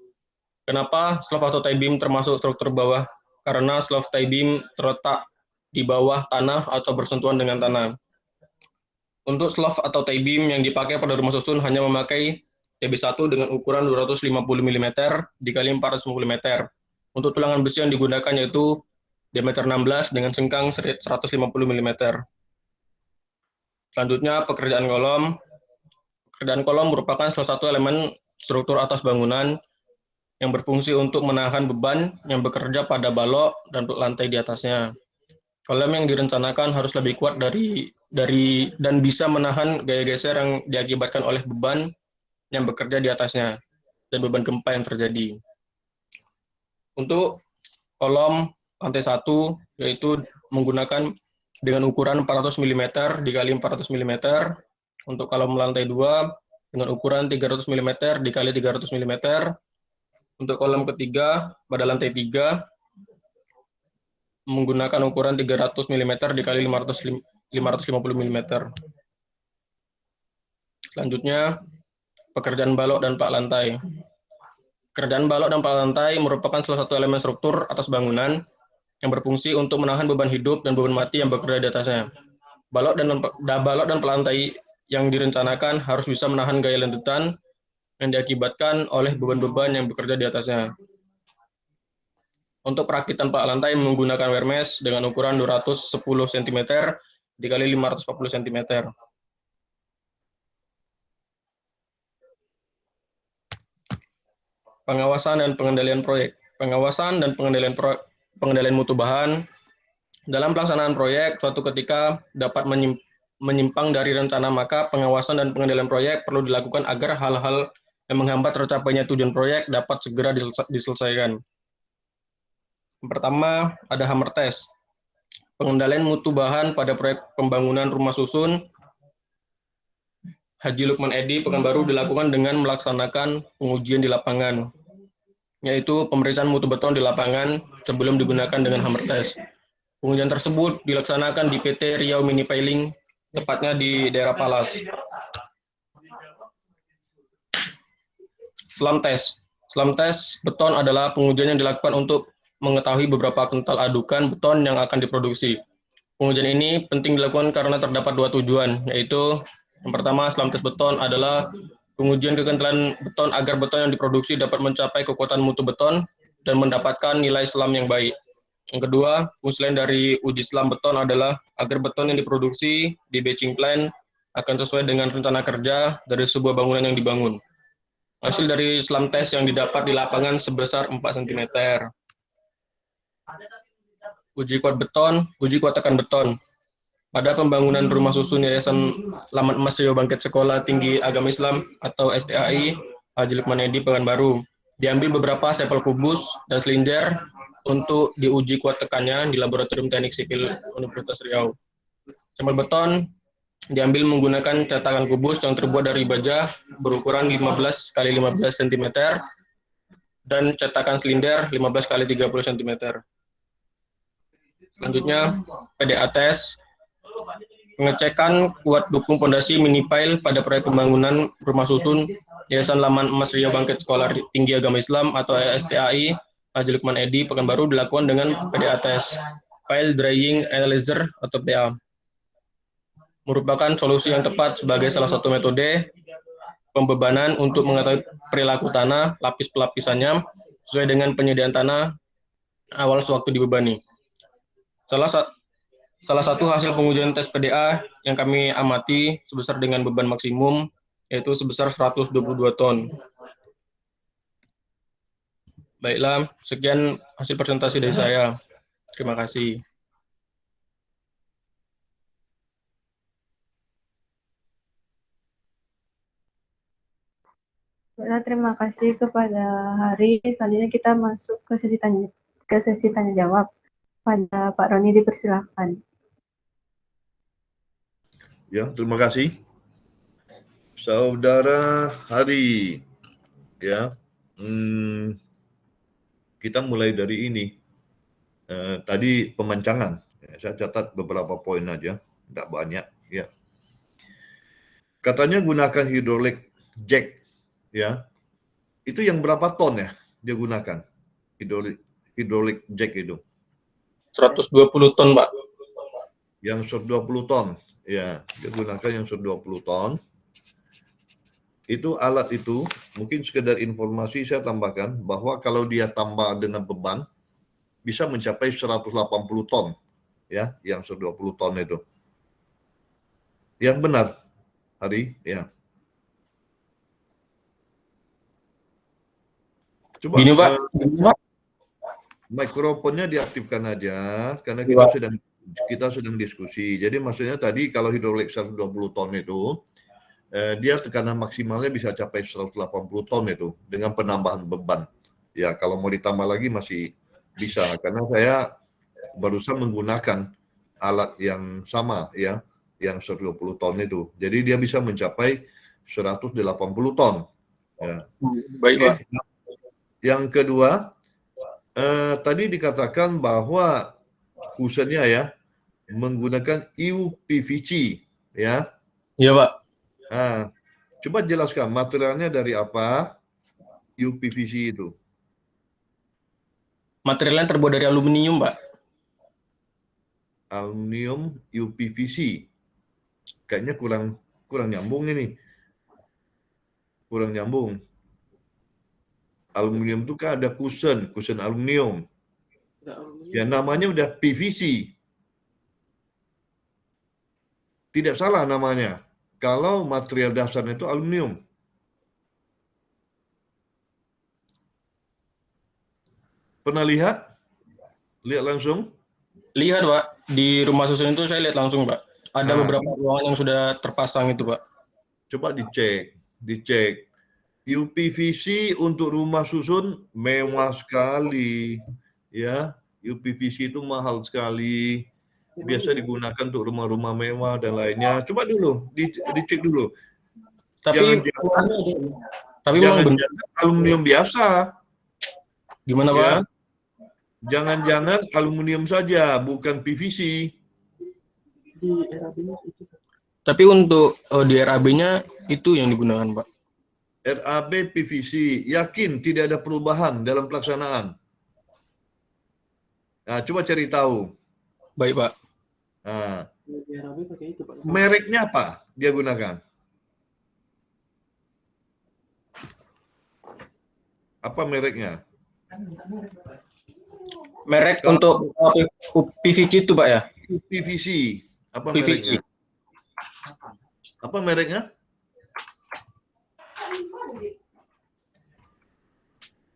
Kenapa slope atau tie beam termasuk struktur bawah? Karena slope tie beam terletak di bawah tanah atau bersentuhan dengan tanah. Untuk slope atau tie beam yang dipakai pada rumah susun hanya memakai TB1 dengan ukuran 250 mm dikali 450 meter. Untuk tulangan besi yang digunakan yaitu diameter 16 dengan sengkang 150 mm. Selanjutnya pekerjaan kolom. Pekerjaan kolom merupakan salah satu elemen struktur atas bangunan yang berfungsi untuk menahan beban yang bekerja pada balok dan lantai di atasnya. Kolom yang direncanakan harus lebih kuat dan bisa menahan gaya geser yang diakibatkan oleh beban yang bekerja di atasnya dan beban gempa yang terjadi. Untuk kolom lantai 1 yaitu menggunakan dengan ukuran 400 mm dikali 400 mm. Untuk kolom lantai 2 dengan ukuran 300 mm dikali 300 mm. Untuk kolom ketiga pada lantai 3 menggunakan ukuran 300 mm dikali 550 mm. Selanjutnya, pekerjaan balok dan plak lantai. Pekerjaan balok dan plak lantai merupakan salah satu elemen struktur atas bangunan yang berfungsi untuk menahan beban hidup dan beban mati yang bekerja di atasnya. Balok dan plak lantai yang direncanakan harus bisa menahan gaya lentutan yang diakibatkan oleh beban-beban yang bekerja di atasnya. Untuk perakitan plak lantai menggunakan wear mesh dengan ukuran 210 cm dikali 540 cm. Pengawasan dan pengendalian proyek. Pengawasan dan pengendalian mutu bahan. Dalam pelaksanaan proyek, suatu ketika dapat menyimpang dari rencana, maka pengawasan dan pengendalian proyek perlu dilakukan agar hal-hal yang menghambat tercapainya tujuan proyek dapat segera diselesaikan. Yang pertama, ada hammer test. Pengendalian mutu bahan pada proyek pembangunan rumah susun Haji Lukman Edy Pekanbaru dilakukan dengan melaksanakan pengujian di lapangan, yaitu pemeriksaan mutu beton di lapangan sebelum digunakan dengan hammer test. Pengujian tersebut dilaksanakan di PT Riau Mini Piling, tepatnya di daerah Palas. Slam test. Slam test beton adalah pengujian yang dilakukan untuk mengetahui beberapa kental adukan beton yang akan diproduksi. Pengujian ini penting dilakukan karena terdapat dua tujuan, yaitu yang pertama, slam test beton adalah pengujian kekentalan beton agar beton yang diproduksi dapat mencapai kekuatan mutu beton dan mendapatkan nilai slam yang baik. Yang kedua, fungsi lain dari uji slam beton adalah agar beton yang diproduksi di batching plan akan sesuai dengan rencana kerja dari sebuah bangunan yang dibangun. Hasil dari slam test yang didapat di lapangan sebesar 4 cm. Uji kuat beton, uji kuat tekan beton. Pada pembangunan rumah susun Yayasan Laman Emas Rio Bangkit Sekolah Tinggi Agama Islam atau STAI Haji Lukman Edi Pekanbaru, diambil beberapa sampel kubus dan silinder untuk diuji kuat tekannya di Laboratorium Teknik Sipil Universitas Riau. Sampel beton diambil menggunakan cetakan kubus yang terbuat dari baja berukuran 15 x 15 cm dan cetakan silinder 15 x 30 cm. Selanjutnya, PDA test, pengecekan kuat dukung pondasi mini pile pada proyek pembangunan rumah susun Yayasan Laman Emas Rio Bangkit Sekolah Tinggi Agama Islam atau STAI Haji Lukman Edi Pekanbaru dilakukan dengan PDA test, Pile Drying Analyzer atau PA. Merupakan solusi yang tepat sebagai salah satu metode pembebanan untuk mengetahui perilaku tanah, lapis pelapisannya sesuai dengan penyediaan tanah awal sewaktu dibebani. Salah satu hasil pengujian tes PDA yang kami amati sebesar dengan beban maksimum yaitu sebesar 122 ton. Baiklah, sekian hasil presentasi dari saya. Terima kasih. Baiklah, terima kasih kepada Hari. Selanjutnya kita masuk ke sesi tanya jawab. Pada Pak Roni dipersilahkan. Ya, terima kasih. Saudara Hari, ya, kita mulai dari ini. Tadi pemancangan, saya catat beberapa poin aja, tidak banyak. Ya, katanya gunakan hydraulic jack, ya. Itu yang berapa ton ya dia gunakan hydraulic jack itu? 120 ton, Pak. Yang 120 ton, ya, dia gunakan yang 120 ton. Itu alat itu, mungkin sekedar informasi saya tambahkan, bahwa kalau dia tambah dengan beban, bisa mencapai 180 ton, ya, yang 120 ton itu. Yang benar, Hari, ya. Coba, Gini, Pak. mikrofonnya diaktifkan aja, karena Iya. kita sedang diskusi. Jadi maksudnya tadi kalau hidrolik 120 ton itu, dia tekanan maksimalnya bisa capai 180 ton itu dengan penambahan beban. Ya, kalau mau ditambah lagi masih bisa, karena saya barusan menggunakan alat yang sama, ya, yang 120 ton itu. Jadi dia bisa mencapai 180 ton. Ya. Baik, Pak. Yang kedua, tadi dikatakan bahwa kusennya ya menggunakan UPVC, ya. Iya, Pak. Nah, coba jelaskan materialnya dari apa UPVC itu? Materialnya terbuat dari aluminium, Pak. Aluminium UPVC. Kayaknya kurang nyambung ini. Kurang nyambung. Aluminium itu kan ada kusen aluminium. Ya namanya udah PVC. Tidak salah namanya. Kalau material dasarnya itu aluminium. Pernah lihat? Lihat langsung? Lihat, Pak. Di rumah susun itu saya lihat langsung, Pak. Ada beberapa ruangan yang sudah terpasang itu, Pak. Coba dicek. UPVC untuk rumah susun mewah sekali, ya. UPVC itu mahal sekali. Biasa digunakan untuk rumah-rumah mewah dan lainnya. Coba dulu dicek dulu. Tapi Jangan aluminium biasa. Gimana, ya. Pak? Jangan-jangan aluminium saja, bukan PVC. Tapi untuk di RAB-nya itu yang digunakan, Pak. RAB PVC, yakin tidak ada perubahan dalam pelaksanaan. Nah, coba cari tahu. Baik, Pak. Nah, mereknya apa dia gunakan? Apa mereknya? Merek untuk PVC itu, Pak, ya? PVC. Apa PVC. mereknya? Apa mereknya?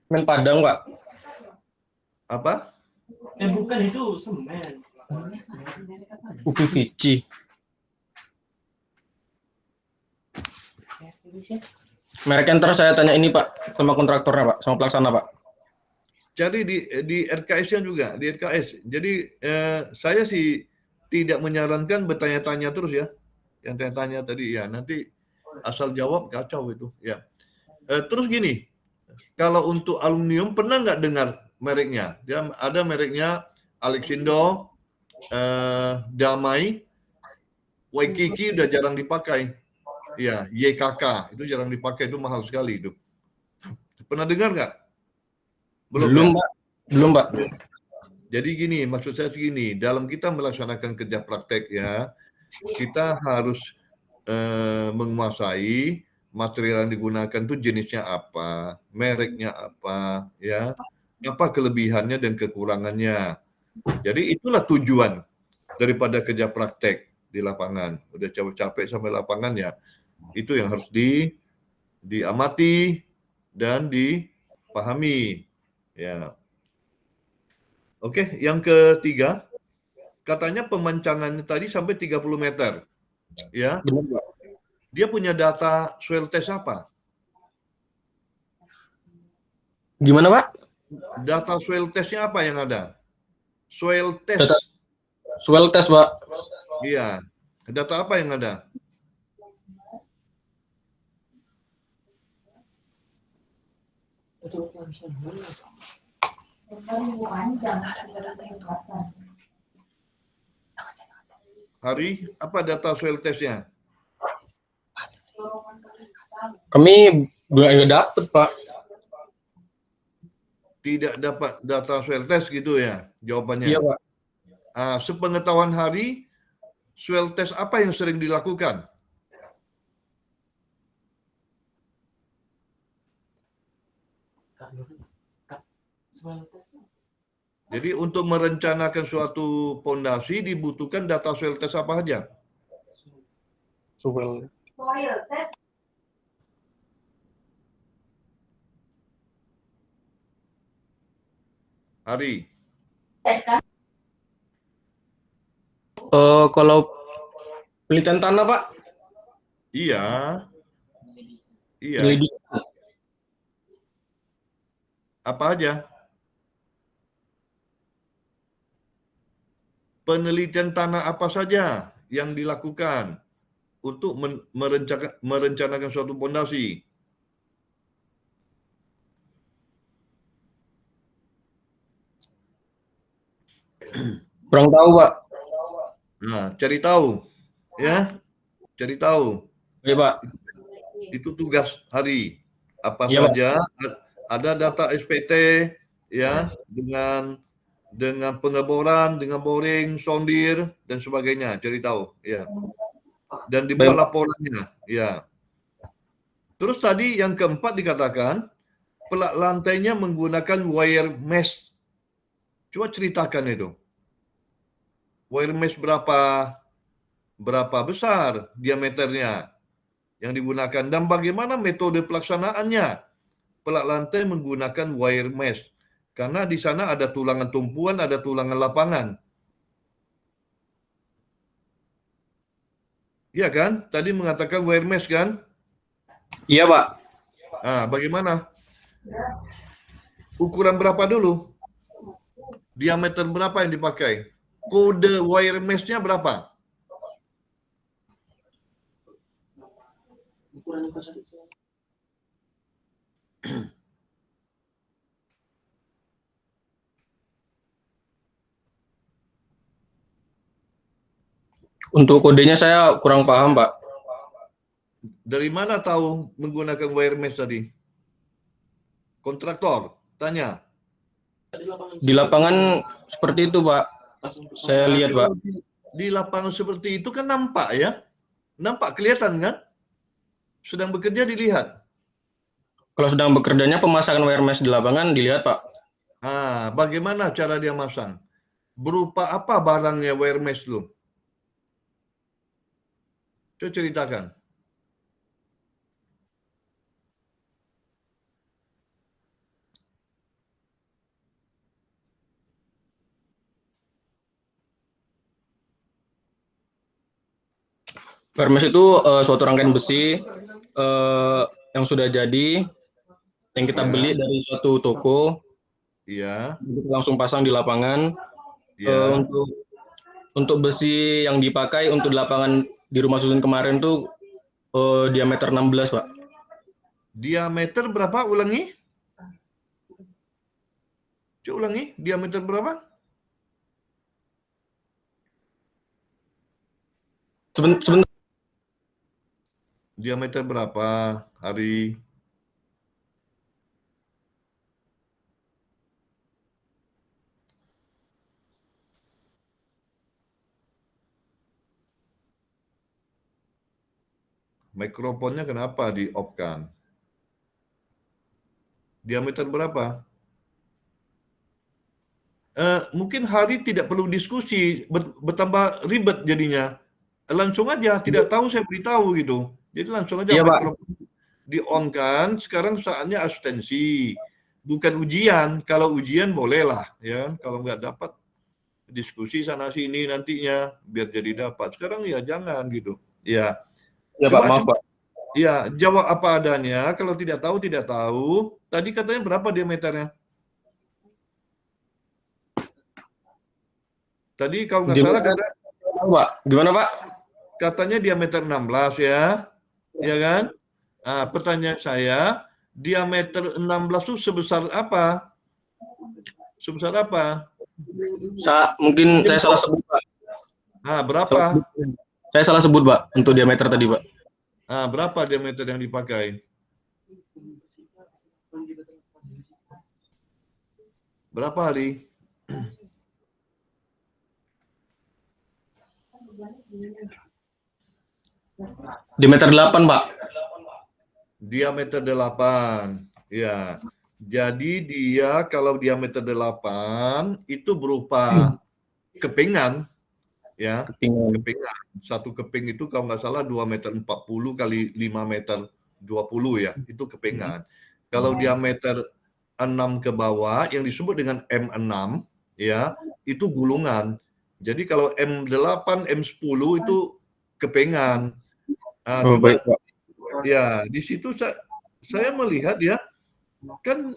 Semen Padang, Pak. Apa? Bukan itu semen. UPVC. Merek yang terus saya tanya ini, Pak, sama kontraktornya, Pak, sama pelaksana, Pak. Jadi di RKS-nya juga, di RKS. Jadi saya sih tidak menyarankan bertanya-tanya terus ya. Yang tanya-tanya tadi ya, nanti asal jawab kacau itu ya. Terus gini, kalau untuk aluminium pernah nggak dengar mereknya? Dia ada mereknya Alexindo, Damai, Waikiki udah jarang dipakai. Ya, YKK itu jarang dipakai, itu mahal sekali itu. Pernah dengar nggak? Belum, ya? Pak. Belum, Pak. Jadi gini, maksud saya segini, dalam kita melaksanakan kerja praktek ya, kita harus menguasai material yang digunakan itu jenisnya apa, mereknya apa, ya, apa kelebihannya dan kekurangannya. Jadi itulah tujuan daripada kerja praktek di lapangan. Udah capek-capek sampai lapangan ya, itu yang harus diamati dan dipahami. Ya. Oke, yang ketiga, katanya pemancangannya tadi sampai 30 meter. Ya, Benar, Pak. dia punya data soil test apa? Gimana, Pak? Data soil testnya apa yang ada? Soil Data test. swell test, Pak. Iya. Data apa yang ada? Hari, apa data soil testnya? Kami nggak dapet, Pak. Tidak dapat data soil test gitu ya jawabannya. Iya, Pak. Sepengetahuan Hari, soil test apa yang sering dilakukan? Jadi untuk merencanakan suatu pondasi dibutuhkan data soil test apa saja? Swell. Hari. Kalau penelitian tanah, Pak, Iya. Iya. penyelidikan. Apa aja? Penelitian tanah apa saja yang dilakukan untuk merencanakan suatu pondasi? Kurang tahu, Pak. Nah, cari tahu, ya, cari tahu. Iya, Pak. Itu tugas Hari. Apa Iya, Pak. saja ada data SPT, ya, dengan pengeboran, dengan boring, sondir dan sebagainya, cari tahu, ya. Dan dibuat Baik, Pak. laporannya, ya. Terus tadi yang keempat dikatakan pelak lantainya menggunakan wire mesh. Coba ceritakan itu. Wire mesh berapa besar diameternya yang digunakan dan bagaimana metode pelaksanaannya. Pelak lantai menggunakan wire mesh karena di sana ada tulangan tumpuan, ada tulangan lapangan. Iya kan? Tadi mengatakan wire mesh kan? Iya, Pak. Bagaimana? Ukuran berapa dulu? Diameter berapa yang dipakai? Kode wire mesh-nya berapa? Untuk kodenya saya kurang paham, Pak. Dari mana tahu menggunakan wire mesh tadi? Kontraktor, tanya. Di lapangan seperti itu, Pak. Saya lihat, Pak. Kalau di lapangan seperti itu kan nampak ya? Nampak, kelihatan kan? Sedang bekerja dilihat. Kalau sedang bekerjanya pemasangan wire mesh di lapangan dilihat, Pak. Bagaimana cara dia masang? Berupa apa barangnya wire mesh lu? Coba ceritakan. Wire mesh itu suatu rangkaian besi yang sudah jadi, yang kita Ya. beli dari suatu toko, Iya, kita langsung pasang di lapangan. iya. Untuk besi yang dipakai untuk di lapangan di rumah susun kemarin tuh diameter 16, Pak. Diameter berapa? Ulangi. Coba ulangi, diameter berapa? Sebentar. Diameter berapa, Hari? Mikrofonnya kenapa di-off-kan? Diameter berapa? Mungkin Hari tidak perlu diskusi, bertambah ribet jadinya. Langsung aja, tidak tahu saya beritahu gitu. Jadi langsung aja Iya, Pak. mikrofon di-on-kan. Sekarang saatnya asistensi, bukan ujian. Kalau ujian bolehlah, ya. Kalau nggak dapat diskusi sana sini nantinya biar jadi dapat. Sekarang ya jangan gitu. Ya. Ya, Pak, maaf, Pak. Ya, jawab apa adanya. Kalau tidak tahu, tidak tahu. Tadi katanya berapa diameternya? Tadi kalau nggak salah Diameter, Pak. Gimana, Pak? katanya diameter 16 ya. Ya kan? Nah, pertanyaan saya, diameter 16 itu sebesar apa? Sebesar apa? Mungkin saya salah sebut, Pak. Nah, berapa? Saya salah sebut, Pak, untuk diameter tadi, Pak. Nah, berapa diameter yang dipakai? Berapa, Hari? Diameter 8, Pak. Diameter 8. Ya. Jadi dia kalau diameter 8 itu berupa kepingan, ya. Kepingan. Satu keping itu kalau nggak salah 2 meter 40 kali 5 meter 20 ya. Itu kepingan. Kalau diameter 6 ke bawah yang disebut dengan M6 ya, itu gulungan. Jadi kalau M8, M10 itu kepingan. Nah, Baik, Pak. ya, di situ saya melihat ya, kan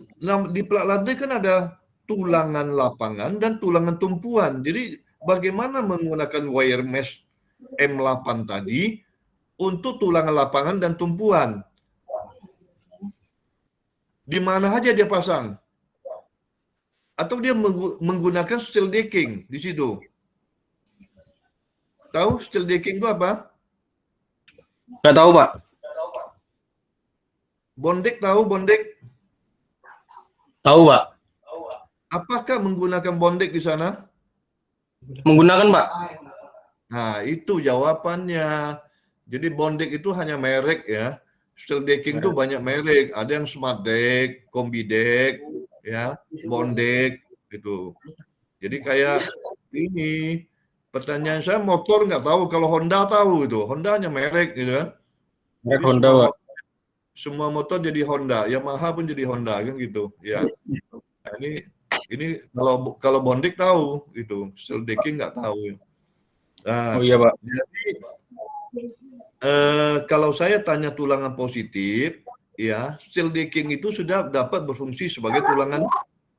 di pelak lantai kan ada tulangan lapangan dan tulangan tumpuan. Jadi bagaimana menggunakan wire mesh M8 tadi untuk tulangan lapangan dan tumpuan? Di mana aja dia pasang? Atau dia menggunakan steel decking di situ? Tahu steel decking itu apa? Nggak tahu, Pak. Bondek tahu bondek? Tahu, Pak. Apakah menggunakan bondek di sana? Menggunakan, Pak. Nah, itu jawabannya. Jadi bondek itu hanya merek ya. Steel decking itu banyak merek. Ada yang smart deck, kombi deck, ya, bondek gitu. Jadi kayak ini. Pertanyaan saya motor nggak tahu. Kalau Honda tahu itu. Honda hanya merek gitu kan. Merek Jadi Honda, Pak. semua motor jadi Honda. Yamaha pun jadi Honda kan gitu. Ya. Nah, ini kalau bondek tahu gitu. Steel decking nggak tahu. Nah, Oh iya, Pak. jadi kalau saya tanya tulangan positif, ya steel decking itu sudah dapat berfungsi sebagai tulangan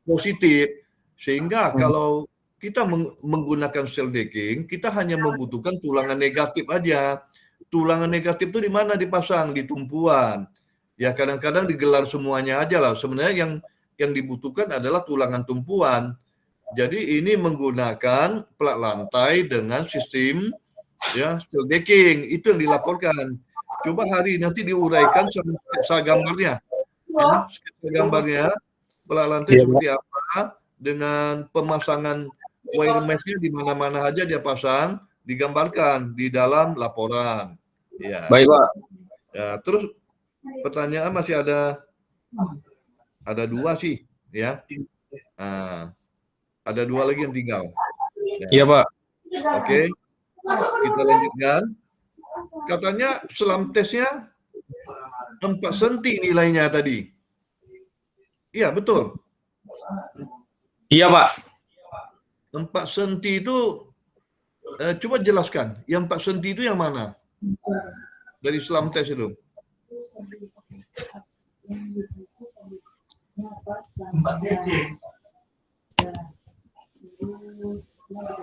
positif, sehingga kalau kita menggunakan steel decking, kita hanya membutuhkan tulangan negatif aja. Tulangan negatif itu di mana dipasang? Di tumpuan. Ya kadang-kadang digelar semuanya aja lah. Sebenarnya yang dibutuhkan adalah tulangan tumpuan. Jadi ini menggunakan pelak lantai dengan sistem ya steel decking, itu yang dilaporkan. Coba Hari nanti diuraikan sketsa gambarnya, ya, sketsa gambarnya pelak lantai seperti apa dengan pemasangan wire mesh-nya di mana-mana aja dia pasang, digambarkan di dalam laporan. Ya. Baik, Pak. Ya, terus pertanyaan masih ada 2 sih, ya. Nah, ada 2 lagi yang tinggal. Ya. Iya, Pak. Oke. Kita lanjutkan. Katanya selam tesnya 4 cm nilainya tadi. Iya, betul. Iya, Pak. 4 cm itu coba jelaskan. Yang 4 cm itu yang mana? Dari Islam tes itu.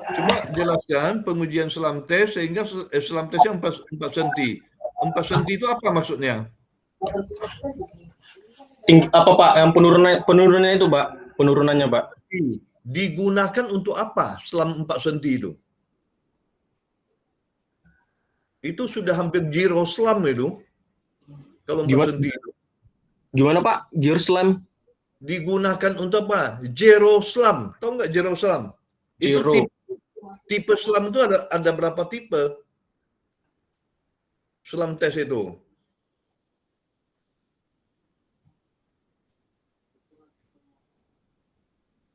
Coba jelaskan pengujian selam tes sehingga selam tesnya 4 senti. 4 senti itu apa maksudnya? Apa Pak yang penurunannya itu Pak? Penurunannya Pak? Digunakan untuk apa selam 4 senti itu? Itu sudah hampir zero selam itu. Kalau 4 senti itu. Gimana Pak? Jerusalem? Digunakan untuk apa? Zero selam. Tahu nggak zero selam? Itu Zero. tipe selam itu ada berapa tipe? Selam tes itu.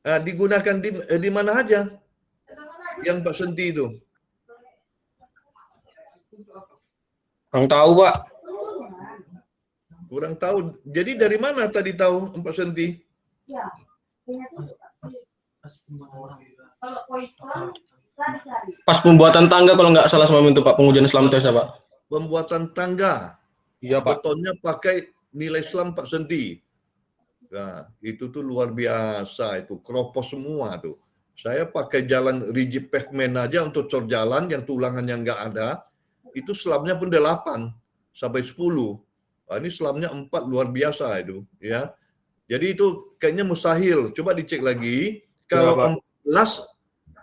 Digunakan di mana aja? Yang 4 senti itu. Kurang tahu Pak. Kurang tahu. Jadi dari mana tadi tahu 4 senti? Pas pembuatan tangga kalau nggak salah sama itu Pak, pengujian selam tesnya Pak. Pembuatan tangga. Iya Pak. Betonnya pakai nilai selam 4 senti. Nah, itu tuh luar biasa itu. Keropos semua tuh. Saya pakai jalan rigid pavement aja untuk cor jalan yang tulangannya nggak ada. Itu selamnya pun 8 sampai 10. Nah, ini selamnya 4 luar biasa itu. Ya. Jadi itu kayaknya mustahil. Coba dicek lagi. Kalau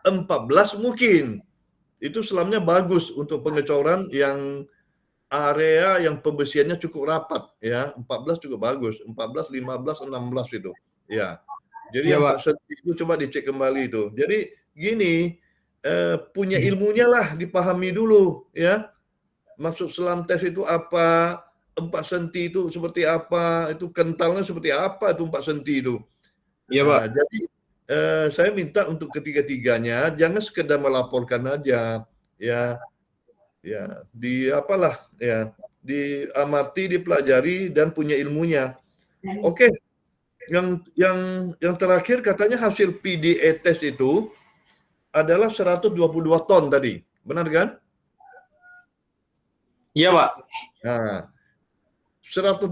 14 mungkin. Itu selamnya bagus untuk pengecoran yang area yang pembersihannya cukup rapat ya. 14 cukup bagus. 14, 15, 16 itu. Ya. Jadi yang 4 senti itu coba dicek kembali itu. Jadi gini, punya ilmunya lah dipahami dulu ya. Maksud selam tes itu apa? 4 senti itu seperti apa? Itu kentalnya seperti apa itu 4 senti itu. Iya Pak. Jadi saya minta untuk ketiga-tiganya jangan sekedar melaporkan aja ya diamati, dipelajari dan punya ilmunya. Oke. Yang terakhir katanya hasil PDA test itu adalah 122 ton tadi. Benar kan? Iya Pak. Nah, 122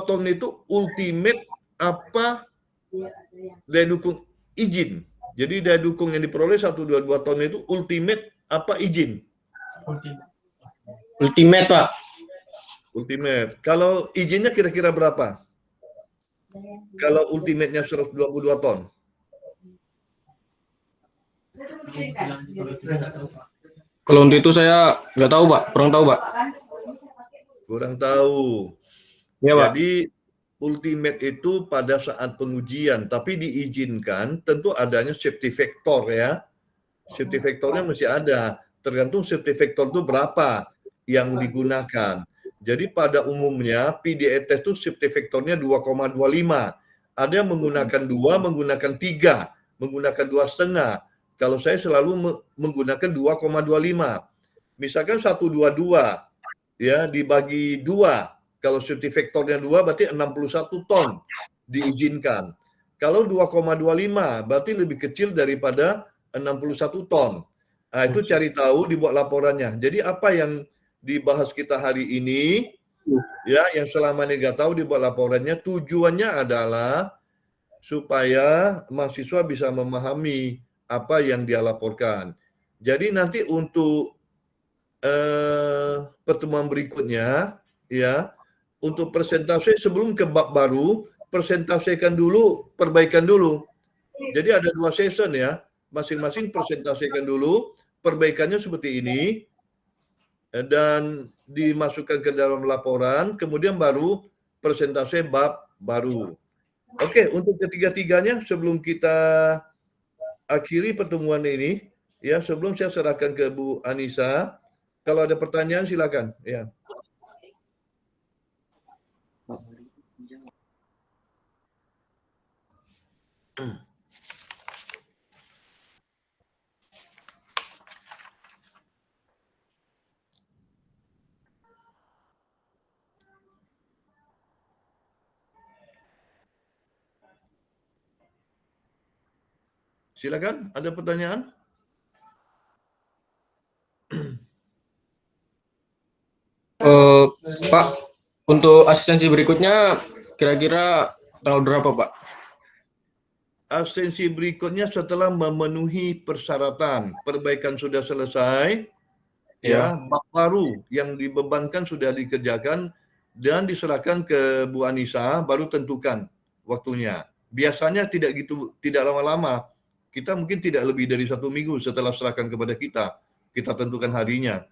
ton itu ultimate apa daya dukung izin. Jadi daya dukung yang diperoleh 122 ton itu ultimate apa izin? Ultimate Pak. Ultimate. Kalau izinnya kira-kira berapa? Kalau ultimate-nya 122 ton. Kalau untuk itu saya nggak tahu Pak, kurang tahu Pak. Kurang tahu. Iya Pak. Jadi ultimate itu pada saat pengujian, tapi diizinkan tentu adanya safety factor ya. Safety factornya mesti ada. Tergantung safety factor itu berapa yang digunakan. Jadi pada umumnya PDA test itu safety factornya 2,25. Ada yang menggunakan 2, menggunakan 3, menggunakan 2,5. Kalau saya selalu menggunakan 2,25. Misalkan 122 ya dibagi 2. Kalau safety factornya 2 berarti 61 ton diizinkan. Kalau 2,25 berarti lebih kecil daripada 61 ton. Nah, itu cari tahu, dibuat laporannya. Jadi apa yang dibahas kita hari ini, ya, yang selama ini nggak tahu dibuat laporannya, tujuannya adalah supaya mahasiswa bisa memahami apa yang dia laporkan. Jadi nanti untuk pertemuan berikutnya, ya, untuk presentasi sebelum ke bab baru, presentasikan dulu, perbaikan dulu. Jadi ada 2 session ya, masing-masing presentasikan dulu, perbaikannya seperti ini, dan dimasukkan ke dalam laporan, kemudian baru presentasi bab baru. Oke, untuk ketiga-tiganya sebelum kita akhiri pertemuan ini, ya sebelum saya serahkan ke Bu Anissa, kalau ada pertanyaan silakan. Ya. Silakan, ada pertanyaan? Pak, untuk asistensi berikutnya kira-kira tanggal berapa, Pak? Asistensi berikutnya setelah memenuhi persyaratan, perbaikan sudah selesai, ya, bab baru yang dibebankan sudah dikerjakan dan diserahkan ke Bu Anissa, baru tentukan waktunya. Biasanya tidak lama-lama. Kita mungkin tidak lebih dari 1 minggu setelah serahkan kepada kita tentukan harinya.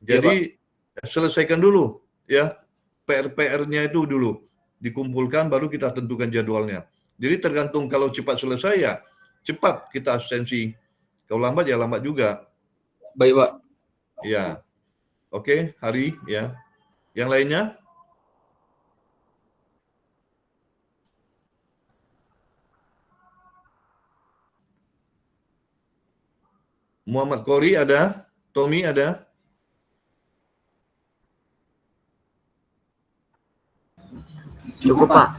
Jadi selesaikan dulu ya PR-nya itu dulu, dikumpulkan baru kita tentukan jadwalnya. Jadi tergantung, kalau cepat selesai ya cepat kita asistensi, kalau lambat ya lambat juga. Baik, Pak. Ya, oke, Hari ya. Yang lainnya? Muhammad Kori ada? Tommy ada? Cukup, Pak.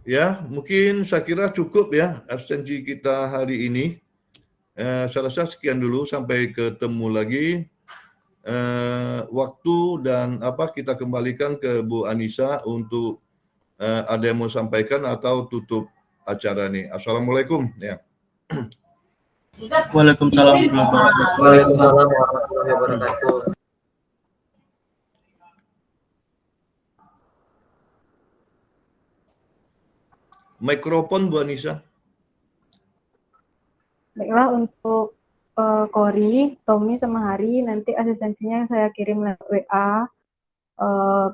Ya, mungkin saya kira cukup ya asistensi kita hari ini. Saya rasa sekian dulu, sampai ketemu lagi. Waktu dan kita kembalikan ke Bu Anissa untuk ada yang mau sampaikan atau tutup acara ini. Assalamualaikum ya. Waalaikumsalam warahmatullahi wabarakatuh. Waalaikumsalam warahmatullahi wabarakatuh. Mikrofon Bu Anissa. Baiklah, untuk Kori, Tommy, sama Hari, nanti asistensinya saya kirim lewat WA.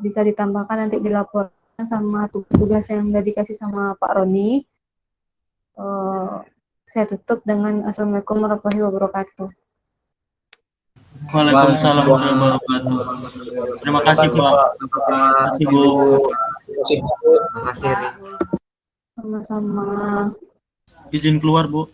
Bisa ditambahkan nanti dilaporkan sama tugas-tugas yang udah dikasih sama Pak Roni. Saya tutup dengan Assalamualaikum warahmatullahi wabarakatuh. Waalaikumsalam warahmatullahi wabarakatuh. Terima kasih, Pak. Terima kasih, Bu. Terima kasih, Ri. Sama-sama. Izin keluar, Bu.